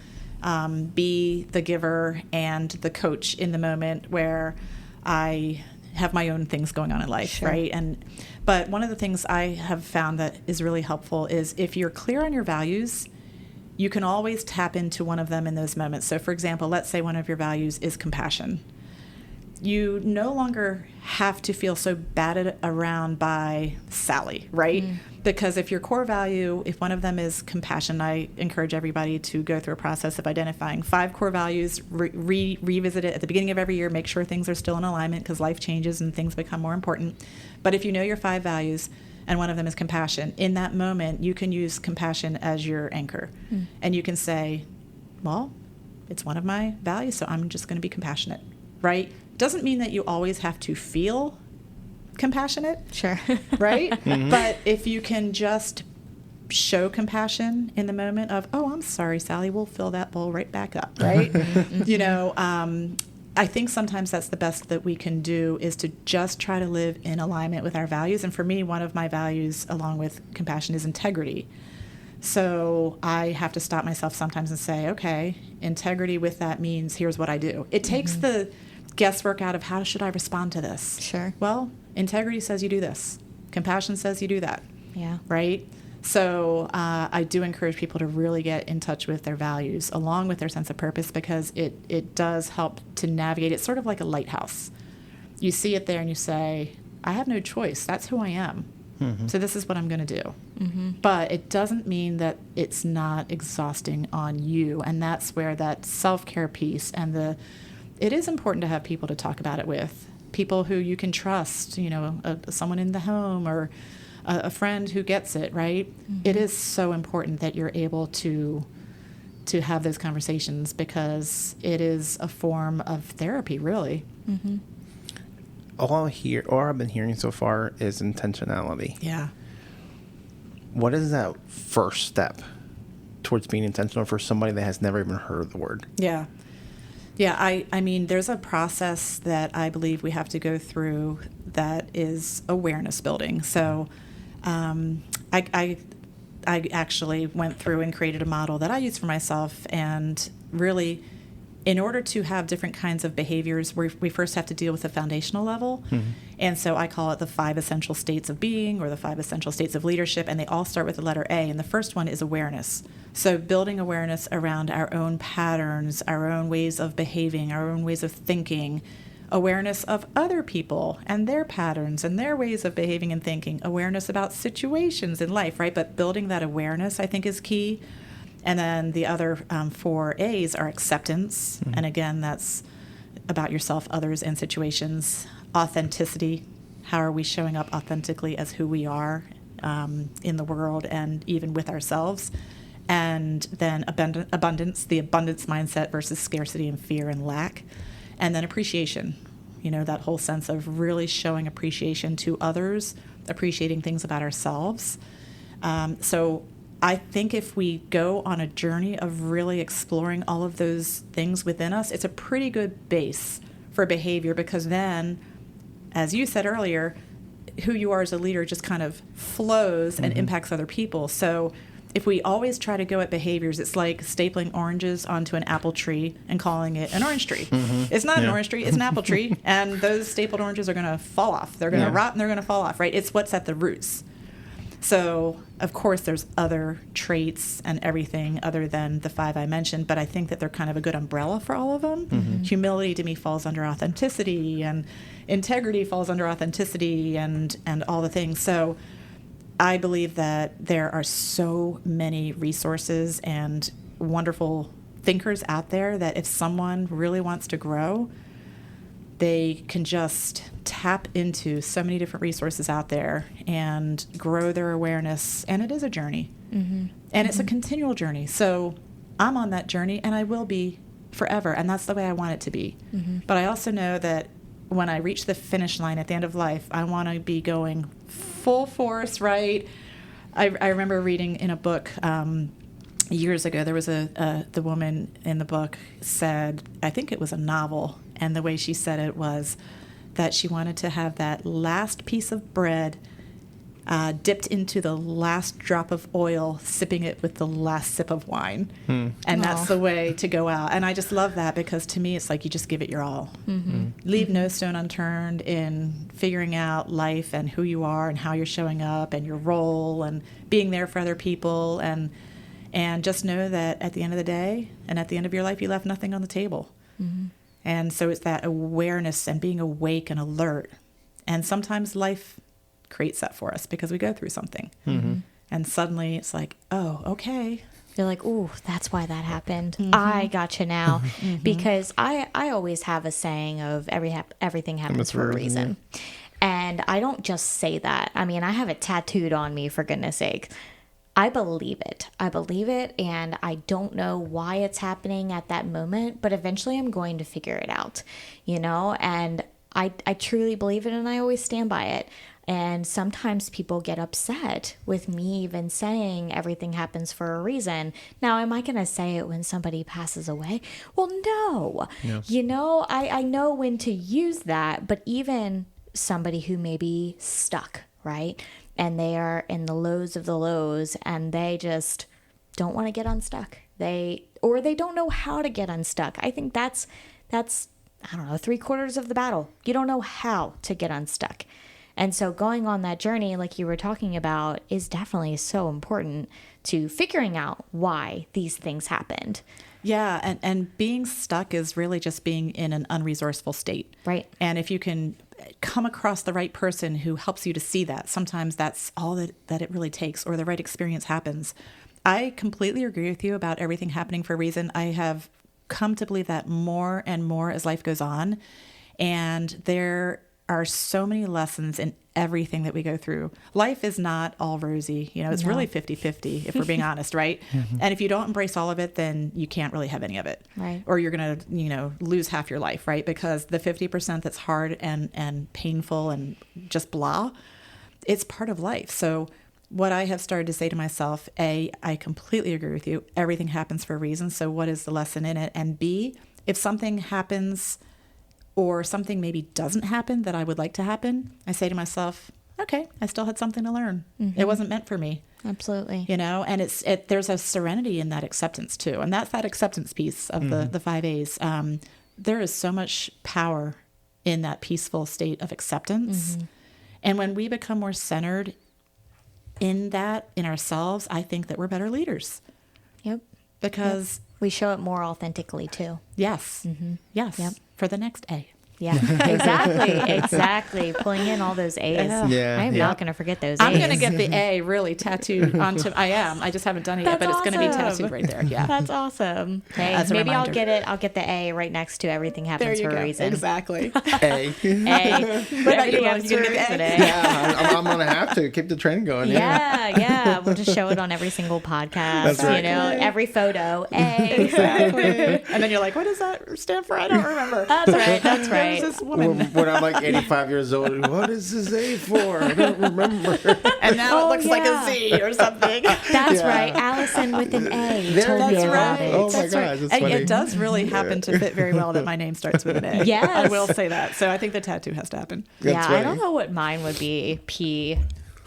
be the giver and the coach in the moment where I have my own things going on in life, Sure. right? But one of the things I have found that is really helpful is if you're clear on your values, you can always tap into one of them in those moments. So for example, let's say one of your values is compassion. You no longer have to feel so battered around by Sally, right? Because if your core value, if one of them is compassion, I encourage everybody to go through a process of identifying 5 core values, revisit it at the beginning of every year, make sure things are still in alignment because life changes and things become more important. But if you know your 5 values and one of them is compassion, in that moment, you can use compassion as your anchor. And you can say, well, it's one of my values, so I'm just going to be compassionate, right? Doesn't mean that you always have to feel compassionate. Sure. Right? But if you can just show compassion in the moment of, oh, I'm sorry, Sally, we'll fill that bowl right back up, right? I think sometimes that's the best that we can do is to just try to live in alignment with our values. And for me, one of my values, along with compassion, is integrity. So I have to stop myself sometimes and say, okay, integrity with that means here's what I do. It takes the guesswork out of how should I respond to this. Sure. Well, integrity says you do this. Compassion says you do that. Yeah. Right? So I do encourage people to really get in touch with their values along with their sense of purpose because it does help to navigate. It's sort of like a lighthouse. You see it there and you say, I have no choice. That's who I am. So this is what I'm going to do. But it doesn't mean that it's not exhausting on you. And that's where that self-care piece and it is important to have people to talk about it with, people who you can trust, someone in the home or a friend who gets it, right? It is so important that you're able to have those conversations because it is a form of therapy, really. All I've been hearing so far is intentionality. Yeah. What is that first step towards being intentional for somebody that has never even heard the word? Yeah. Yeah, I mean, there's a process that I believe we have to go through that is awareness building. So I actually went through and created a model that I use for myself. And really, in order to have different kinds of behaviors, we first have to deal with the foundational level. And so I call it the 5 essential states of being or the 5 essential states of leadership. And they all start with the letter A. And the first one is awareness. So building awareness around our own patterns, our own ways of behaving, our own ways of thinking, awareness of other people and their patterns and their ways of behaving and thinking, awareness about situations in life, right? But building that awareness, I think, is key. And then the other 4 A's are acceptance. And again, that's about yourself, others, and situations. Authenticity. How are we showing up authentically as who we are in the world and even with ourselves? And then abundance, the abundance mindset versus scarcity and fear and lack. And then appreciation, that whole sense of really showing appreciation to others, appreciating things about ourselves. So I think if we go on a journey of really exploring all of those things within us, it's a pretty good base for behavior because then, as you said earlier, who you are as a leader just kind of flows and impacts other people. So if we always try to go at behaviors, it's like stapling oranges onto an apple tree and calling it an orange tree. It's not an orange tree, it's an apple tree. And those stapled oranges are going to fall off. They're going to rot and they're going to fall off, right? It's what's at the roots. So, of course, there's other traits and everything other than the 5 I mentioned, but I think that they're kind of a good umbrella for all of them. Humility to me falls under authenticity, and integrity falls under authenticity, and all the things. So I believe that there are so many resources and wonderful thinkers out there that if someone really wants to grow, they can just tap into so many different resources out there and grow their awareness. And it is a journey. And it's a continual journey. So I'm on that journey, and I will be forever. And that's the way I want it to be. But I also know that when I reach the finish line at the end of life, I want to be going full force, right? I remember reading in a book years ago, there was the woman in the book said, I think it was a novel, and the way she said it was that she wanted to have that last piece of bread dipped into the last drop of oil, sipping it with the last sip of wine. And that's the way to go out. And I just love that, because to me, it's like you just give it your all. Leave no stone unturned in figuring out life and who you are and how you're showing up and your role and being there for other people. And just know that at the end of the day and at the end of your life, you left nothing on the table. And so it's that awareness and being awake and alert. And sometimes life creates that for us because we go through something. And suddenly it's like, oh, okay. You're like, ooh, that's why that happened. I gotcha now. Because I always have a saying of everything happens for a reason. And I don't just say that. I mean, I have it tattooed on me, for goodness sake. I believe it. I believe it, and I don't know why it's happening at that moment, but eventually I'm going to figure it out, you know? And I truly believe it, and I always stand by it. And sometimes people get upset with me even saying everything happens for a reason. Now, am I going to say it when somebody passes away? Well, no. You know, I know when to use that, but even somebody who may be stuck, right? And they are in the lows of the lows, and they just don't want to get unstuck. Or they don't know how to get unstuck. I think that's I don't know, 3/4 of the battle. You don't know how to get unstuck. And so going on that journey, like you were talking about, is definitely so important to figuring out why these things happened. Yeah, and being stuck is really just being in an unresourceful state. Right. And if you can come across the right person who helps you to see that, sometimes that's all that it really takes, or the right experience happens. I completely agree with you about everything happening for a reason. I have come to believe that more and more as life goes on. And there are so many lessons in everything that we go through. Life is not all rosy. You know, it's really 50-50 if we're being honest, right? And if you don't embrace all of it, then you can't really have any of it. Right. Or you're going to, you know, lose half your life, right? Because the 50% that's hard and painful and just blah, it's part of life. So what I have started to say to myself, A, I completely agree with you. Everything happens for a reason. So what is the lesson in it? And B, if something happens or something maybe doesn't happen that I would like to happen, I say to myself, okay, I still had something to learn. It wasn't meant for me. Absolutely. You know, and there's a serenity in that acceptance too. And that's that acceptance piece of the 5 A's. There is so much power in that peaceful state of acceptance. And when we become more centered in that, in ourselves, I think that we're better leaders. Yep. Because we show it more authentically too. Yes. Yes. Yep. For the next A. Yeah, exactly. Pulling in all those A's. I'm not going to forget those A's. I'm going to get the A really tattooed onto. I just haven't done it yet, but it's going to be tattooed right there. Yeah, that's awesome. Hey, maybe I'll get it. I'll get the A right next to everything happens for a reason. Exactly. A. What about you? You get the A? Yeah, I'm gonna have to keep the trend going. Yeah. We'll just show it on every single podcast. That's right. You know, every photo. A. Exactly. And then you're like, what does that stand for? I don't remember. That's right. This woman. When I'm like 85 years old, what is this A for? I don't remember. And now it looks like a Z or something. That's right. Allison with an A. That's right. Oh my gosh, that's funny. It does really happen to fit very well that my name starts with an A. Yes. I will say that. So I think the tattoo has to happen. I don't know what mine would be. P.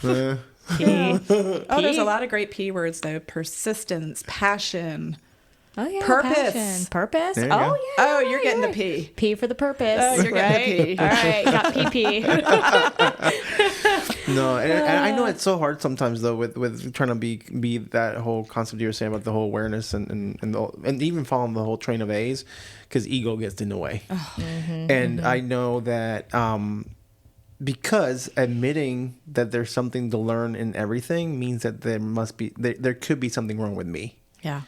P. Oh, there's a lot of great P words though. Persistence, passion. Oh yeah, purpose. Purpose. There you Oh go. yeah. Oh, you're getting the P. P for the purpose. Oh, you're getting the P. All right, got PP. No, and I know it's so hard sometimes though with trying to be that whole concept you were saying about the whole awareness and even following the whole train of A's, because ego gets in the way. And I know that because admitting that there's something to learn in everything means that there could be something wrong with me. Yeah.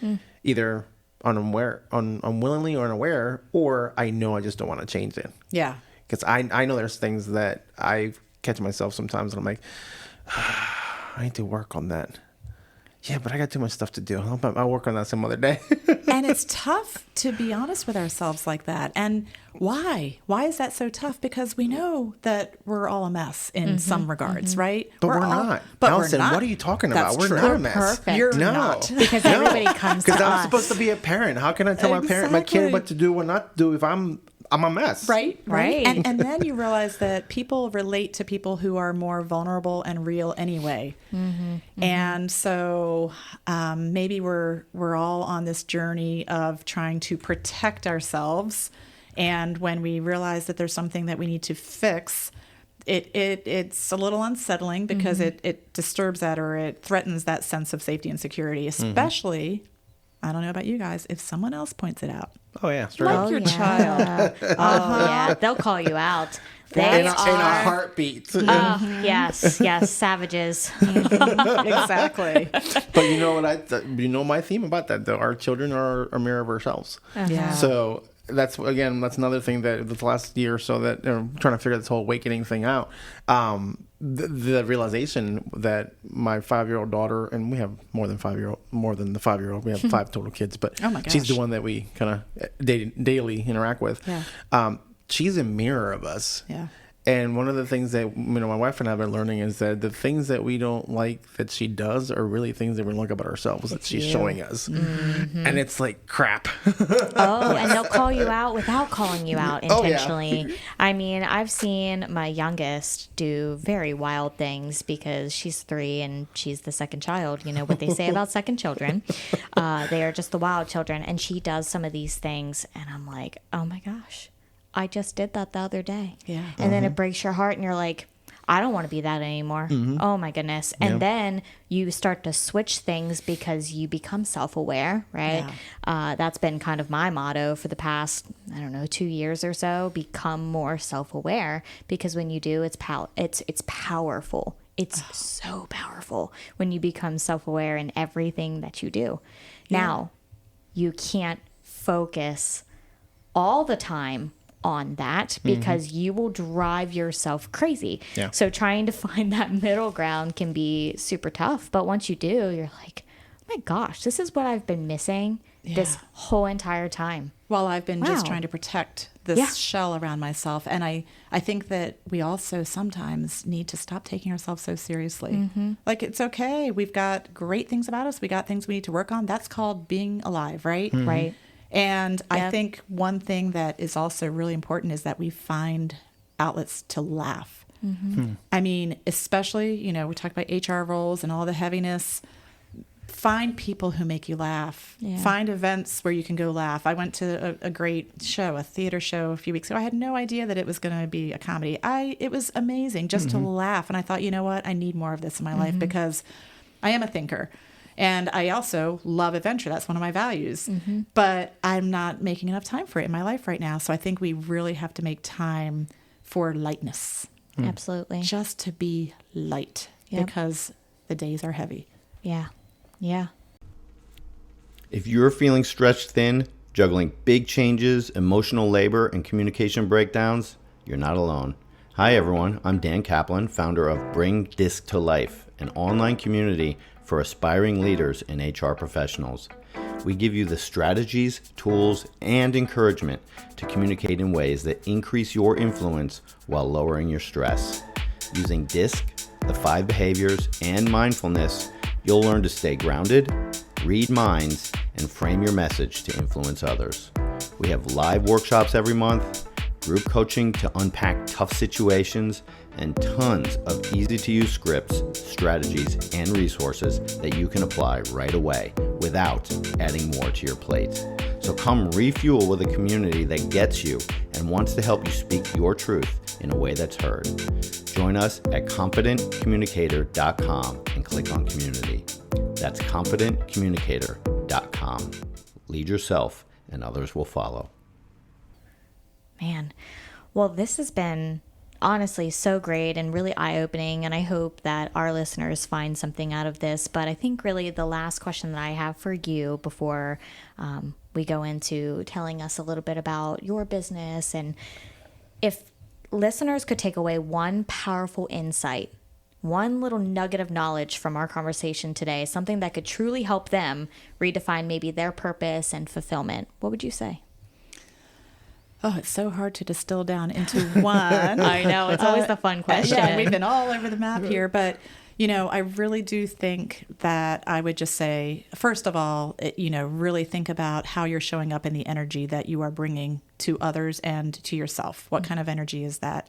Either unwillingly or unaware, or I know I just don't want to change it. Yeah. Because I know there's things that I catch myself sometimes and I'm like, I need to work on that. Yeah, but I got too much stuff to do. I'll work on that some other day. And it's tough to be honest with ourselves like that. And why? Why is that so tough? Because we know that we're all a mess in some regards, right? But we're not. But Alison, we're not. what are you talking about? That's We're true. not a mess. Perfect. You're No. not. Because everybody comes to Because I'm us. supposed to be a parent. How can I tell my kid what to do or not do if I'm I'm a mess. Right. Right. And then you realize that people relate to people who are more vulnerable and real anyway. And so maybe we're all on this journey of trying to protect ourselves. And when we realize that there's something that we need to fix, it's a little unsettling because it disturbs that, or it threatens that sense of safety and security, especially, I don't know about you guys, if someone else points it out. Oh, yeah. Straight Like up. your child. Yeah, they'll call you out. In a heartbeat. Yes, savages. Exactly. But you know what? My theme about that, though. Our children are a mirror of ourselves. Yeah. So that's another thing that the last year or so that I'm trying to figure this whole awakening thing out. The realization that my 5-year-old daughter, and we have more than the 5-year-old. We have 5 total kids, but oh my gosh, she's the one that we kind of daily interact with. Yeah. She's a mirror of us. Yeah. And one of the things that my wife and I have been learning is that the things that we don't like that she does are really things that we like about ourselves that she's showing us. And it's like crap. And they'll call you out without calling you out intentionally. Yeah. I mean, I've seen my youngest do very wild things because she's 3 and she's the second child. You know what they say about second children. They are just the wild children. And she does some of these things. And I'm like, oh my gosh. I just did that the other day. Yeah. And then it breaks your heart and you're like, I don't want to be that anymore. Oh my goodness. And then you start to switch things because you become self-aware, right? Yeah. That's been kind of my motto for the past, 2 years or so, become more self-aware, because when you do, it's powerful. It's so powerful when you become self-aware in everything that you do. Yeah. Now, you can't focus all the time on that because you will drive yourself crazy. Yeah. So trying to find that middle ground can be super tough. But once you do, you're like, oh my gosh, this is what I've been missing this whole entire time. Well, I've been just trying to protect this shell around myself. And I think that we also sometimes need to stop taking ourselves so seriously. Like, it's okay. We've got great things about us. We got things we need to work on. That's called being alive, right? Right. And I think one thing that is also really important is that we find outlets to laugh. I mean, especially, we talk about HR roles and all the heaviness. Find people who make you laugh. Yeah. Find events where you can go laugh. I went to a great show, a theater show a few weeks ago. I had no idea that it was going to be a comedy. It was amazing just to laugh. And I thought, you know what? I need more of this in my life because I am a thinker. And I also love adventure. That's one of my values. But I'm not making enough time for it in my life right now. So I think we really have to make time for lightness. Absolutely. Just to be light because the days are heavy. Yeah. Yeah. If you're feeling stretched thin, juggling big changes, emotional labor, and communication breakdowns, you're not alone. Hi, everyone. I'm Dan Kaplan, founder of Bring Disc to Life, an online community for aspiring leaders and HR professionals. We give you the strategies, tools, and encouragement to communicate in ways that increase your influence while lowering your stress. Using DISC, the 5 behaviors, and mindfulness, you'll learn to stay grounded, read minds, and frame your message to influence others. We have live workshops every month, group coaching to unpack tough situations, and tons of easy-to-use scripts, strategies, and resources that you can apply right away without adding more to your plate. So come refuel with a community that gets you and wants to help you speak your truth in a way that's heard. Join us at confidentcommunicator.com and click on community. That's confidentcommunicator.com. Lead yourself and others will follow. Man, well, this has been honestly so great and really eye-opening, and I hope that our listeners find something out of this. But I think really the last question that I have for you before we go into telling us a little bit about your business, and if listeners could take away one powerful insight, one little nugget of knowledge from our conversation today, something that could truly help them redefine maybe their purpose and fulfillment, what would you say? Oh, it's so hard to distill down into one. I know. It's always the fun question. Yeah, we've been all over the map here. But, I really do think that I would just say, first of all, really think about how you're showing up in the energy that you are bringing to others and to yourself. What kind of energy is that?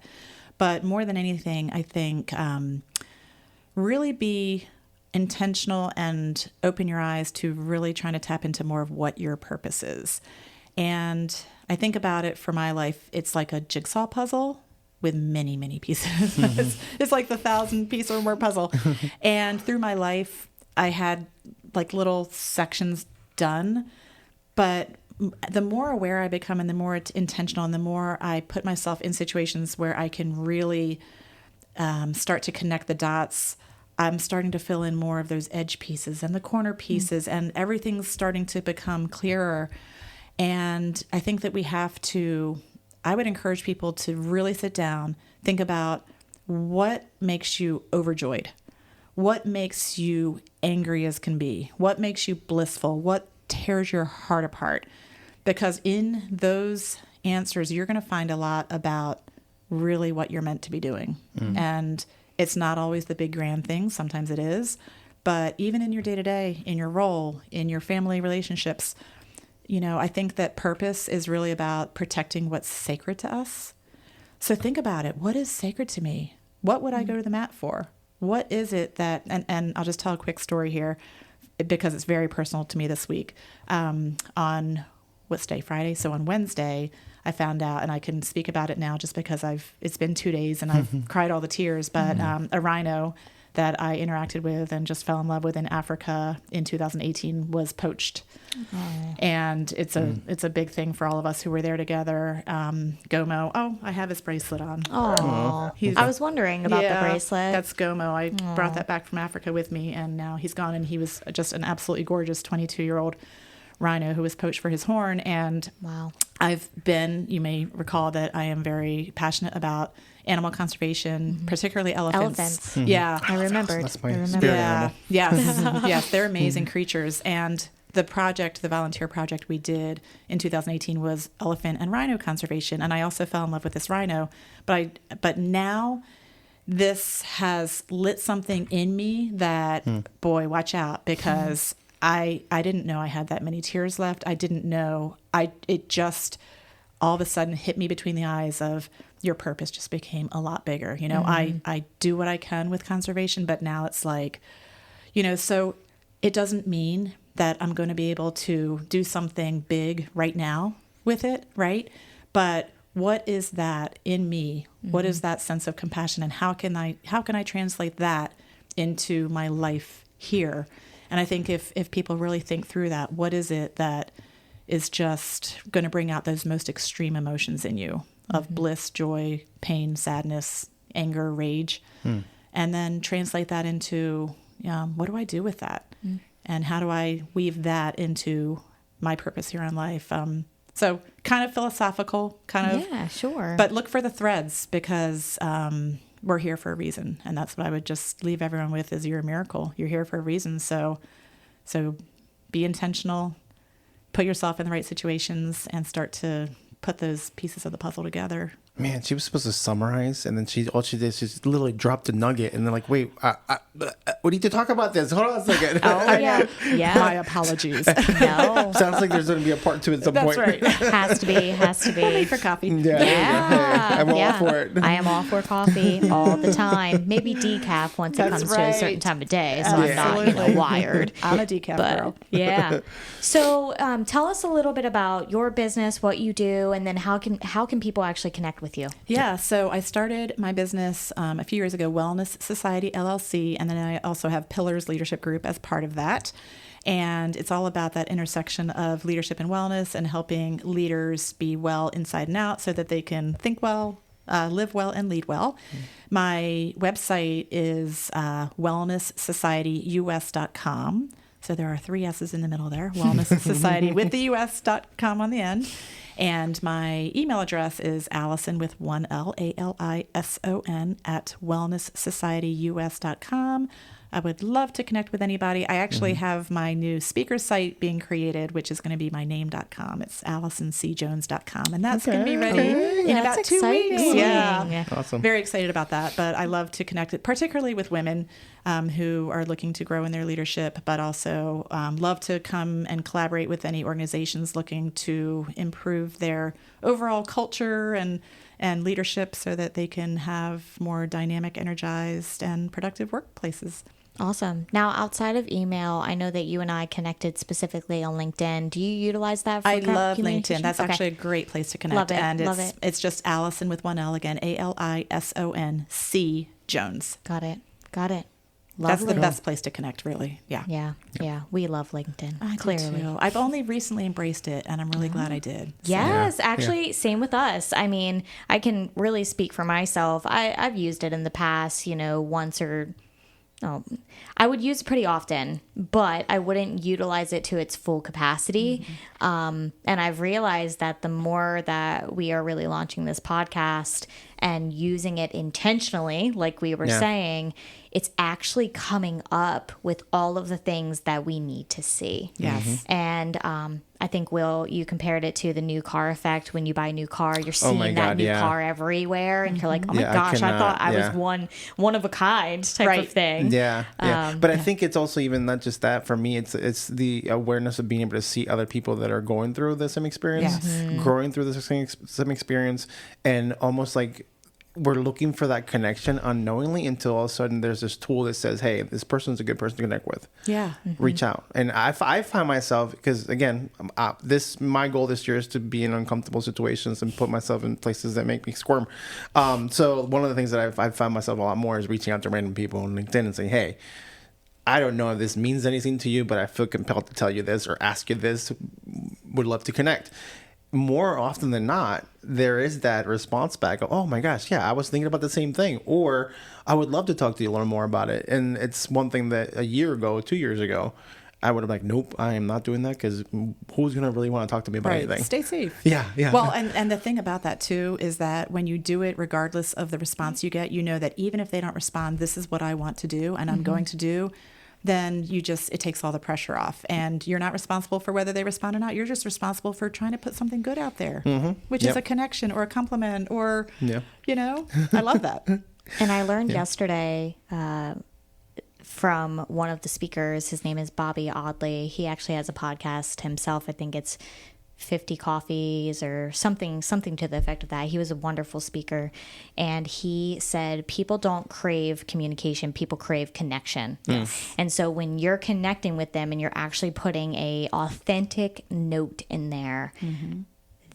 But more than anything, I think really be intentional and open your eyes to really trying to tap into more of what your purpose is. And I think about it for my life, it's like a jigsaw puzzle with many, many pieces. It's like the 1,000-piece or more puzzle. And through my life, I had like little sections done. But the more aware I become and the more intentional and the more I put myself in situations where I can really start to connect the dots, I'm starting to fill in more of those edge pieces and the corner pieces, and everything's starting to become clearer. And I think that I would encourage people to really sit down, think about what makes you overjoyed, what makes you angry as can be, what makes you blissful, what tears your heart apart. Because in those answers, you're going to find a lot about really what you're meant to be doing. And it's not always the big grand things. Sometimes it is. But even in your day-to-day, in your role, in your family relationships, I think that purpose is really about protecting what's sacred to us. So think about it. What is sacred to me? What would I go to the mat for? What is it that, and I'll just tell a quick story here because it's very personal to me this week. On what's day? Friday. So on Wednesday, I found out, and I can speak about it now just because it's been 2 days and I've cried all the tears, but a rhino that I interacted with and just fell in love with in Africa in 2018 was poached. Oh. And it's a big thing for all of us who were there together. Gomo. Oh, I have his bracelet on. Oh, I was wondering about the bracelet. That's Gomo. I brought that back from Africa with me, and now he's gone, and he was just an absolutely gorgeous 22-year-old rhino who was poached for his horn. And wow. You may recall that I am very passionate about animal conservation, particularly elephants. Yeah, I remembered. That's my spirit animal. Yes, they're amazing creatures. And the volunteer project we did in 2018 was elephant and rhino conservation. And I also fell in love with this rhino. But now this has lit something in me that, boy, watch out, because I didn't know I had that many tears left. I didn't know. It just all of a sudden hit me between the eyes of your purpose just became a lot bigger. I do what I can with conservation, but now it's like, so it doesn't mean that I'm going to be able to do something big right now with it, right? But what is that in me? What is that sense of compassion, and how can I translate that into my life here? And I think if people really think through that, what is it that is just going to bring out those most extreme emotions in you of bliss, joy, pain, sadness, anger, rage, and then translate that into, what do I do with that? And how do I weave that into my purpose here on life? So kind of philosophical, Yeah, sure. But look for the threads, because we're here for a reason. And that's what I would just leave everyone with, is you're a miracle. You're here for a reason. So be intentional, put yourself in the right situations, and start to put those pieces of the puzzle together. Man, she was supposed to summarize, and then all she did is just literally dropped a nugget, and they're like, wait, we need to talk about this. Hold on a second. Oh, yeah. My apologies. No. Sounds like there's going to be a part 2 at some point. That's right. Has to be. We'll meet for coffee. Yeah. I'm all for it. I am all for coffee all the time. Maybe decaf once it comes to a certain time of day, so I'm not wired. I'm a decaf girl. Yeah. So tell us a little bit about your business, what you do, and then how can people actually connect with you? Yeah, so I started my business a few years ago, Wellness Society, LLC, and then I also have Pillars Leadership Group as part of that. And it's all about that intersection of leadership and wellness, and helping leaders be well inside and out so that they can think well, live well, and lead well. My website is wellnesssocietyus.com. So there are 3 S's in the middle there, Wellness Society with the US.com on the end. And my email address is Alison with 1 L, ALISON at wellnesssocietyus.com. I would love to connect with anybody. I actually have my new speaker site being created, which is going to be my name.com. It's AlisonCJones.com. And that's going to be ready in about 2 weeks. Yeah. Awesome. Very excited about that. But I love to connect it, particularly with women. who are looking to grow in their leadership, but also love to come and collaborate with any organizations looking to improve their overall culture and leadership so that they can have more dynamic, energized, and productive workplaces. Awesome. Now, outside of email, I know that you and I connected specifically on LinkedIn. Do you utilize that for I love communication? LinkedIn. That's actually a great place to connect. Love it. And Love it. It's just Alison with one L again, ALISON Jones. Got it. That's Lovely. the best place to connect, really. Yeah. Yeah. We love LinkedIn. I do clearly. too. I've only recently embraced it, and I'm really glad I did. Yes, actually, same with us. I mean, I can really speak for myself. I've used it in the past, once or... I would use it pretty often, but I wouldn't utilize it to its full capacity. And I've realized that the more that we are really launching this podcast and using it intentionally, like we were saying, it's actually coming up with all of the things that we need to see. Yes. And I think, Will, you compared it to the new car effect. When you buy a new car, you're seeing that new car everywhere. And you're like, oh my gosh, I thought I was one of a kind type of thing. Yeah. But I think it's also even not just that. For me, it's the awareness of being able to see other people that are going through the same experience, growing through the same experience, and almost like we're looking for that connection unknowingly until all of a sudden there's this tool that says, hey, this person's a good person to connect with. Yeah. Reach out. And I find myself, because again, my goal this year is to be in uncomfortable situations and put myself in places that make me squirm. So one of the things that I found myself a lot more is reaching out to random people on LinkedIn and saying, hey, I don't know if this means anything to you, but I feel compelled to tell you this or ask you this. Would love to connect. More often than not, there is that response back of, oh my gosh, yeah, I was thinking about the same thing. Or I would love to talk to you, learn more about it. And it's one thing that a year ago, 2 years ago, I would have been like, nope, I am not doing that, because who's going to really want to talk to me about anything? Stay safe. Yeah. Well, and the thing about that too is that when you do it, regardless of the response you get, you know that even if they don't respond, this is what I want to do and I'm going to do. Then it takes all the pressure off, and you're not responsible for whether they respond or not. You're just responsible for trying to put something good out there, which is a connection or a compliment or, I love that. And I learned yesterday from one of the speakers. His name is Bobby Audley. He actually has a podcast himself. I think it's 50 Coffees or something to the effect of that. He was a wonderful speaker, and he said people don't crave communication, people crave connection. Yes. And so when you're connecting with them and you're actually putting a authentic note in there,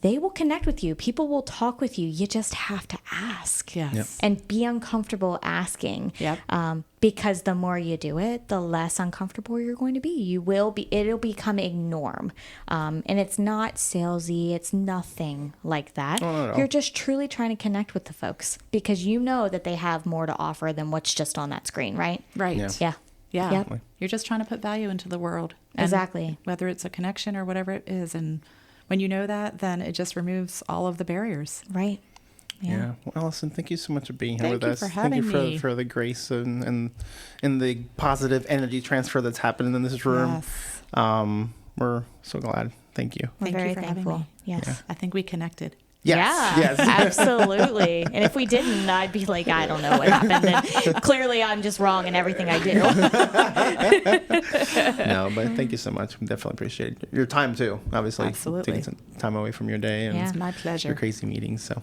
they will connect with you. People will talk with you. You just have to ask. Yes. And be uncomfortable asking. Yep. Because the more you do it, the less uncomfortable you're going to be. It'll become a norm. And it's not salesy. It's nothing like that. No. You're just truly trying to connect with the folks because you know that they have more to offer than what's just on that screen, right? Right. Yeah. Yep. You're just trying to put value into the world. Exactly. Whether it's a connection or whatever it is. And when you know that, then it just removes all of the barriers. Right. Yeah. Well, Alison, thank you so much for being here with us. Thank you for having me. For the grace and the positive energy transfer that's happening in this room. Yes. We're so glad. Thank you. We're very you for thankful. having me. Yes. Yeah. I think we connected. Yes. Yeah, absolutely. And if we didn't, I'd be like, I don't know what happened. And clearly, I'm just wrong in everything I do. No, but thank you so much. We definitely appreciate your time too. Obviously, Absolutely. taking some time away from your day and Yeah. It's my pleasure. your crazy meetings. So.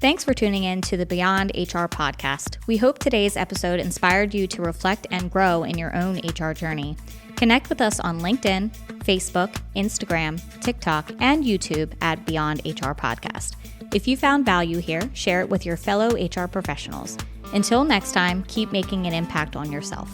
Thanks for tuning in to the Beyond HR podcast. We hope today's episode inspired you to reflect and grow in your own HR journey. Connect with us on LinkedIn, Facebook, Instagram, TikTok, and YouTube at Beyond HR Podcast. If you found value here, share it with your fellow HR professionals. Until next time, keep making an impact on yourself.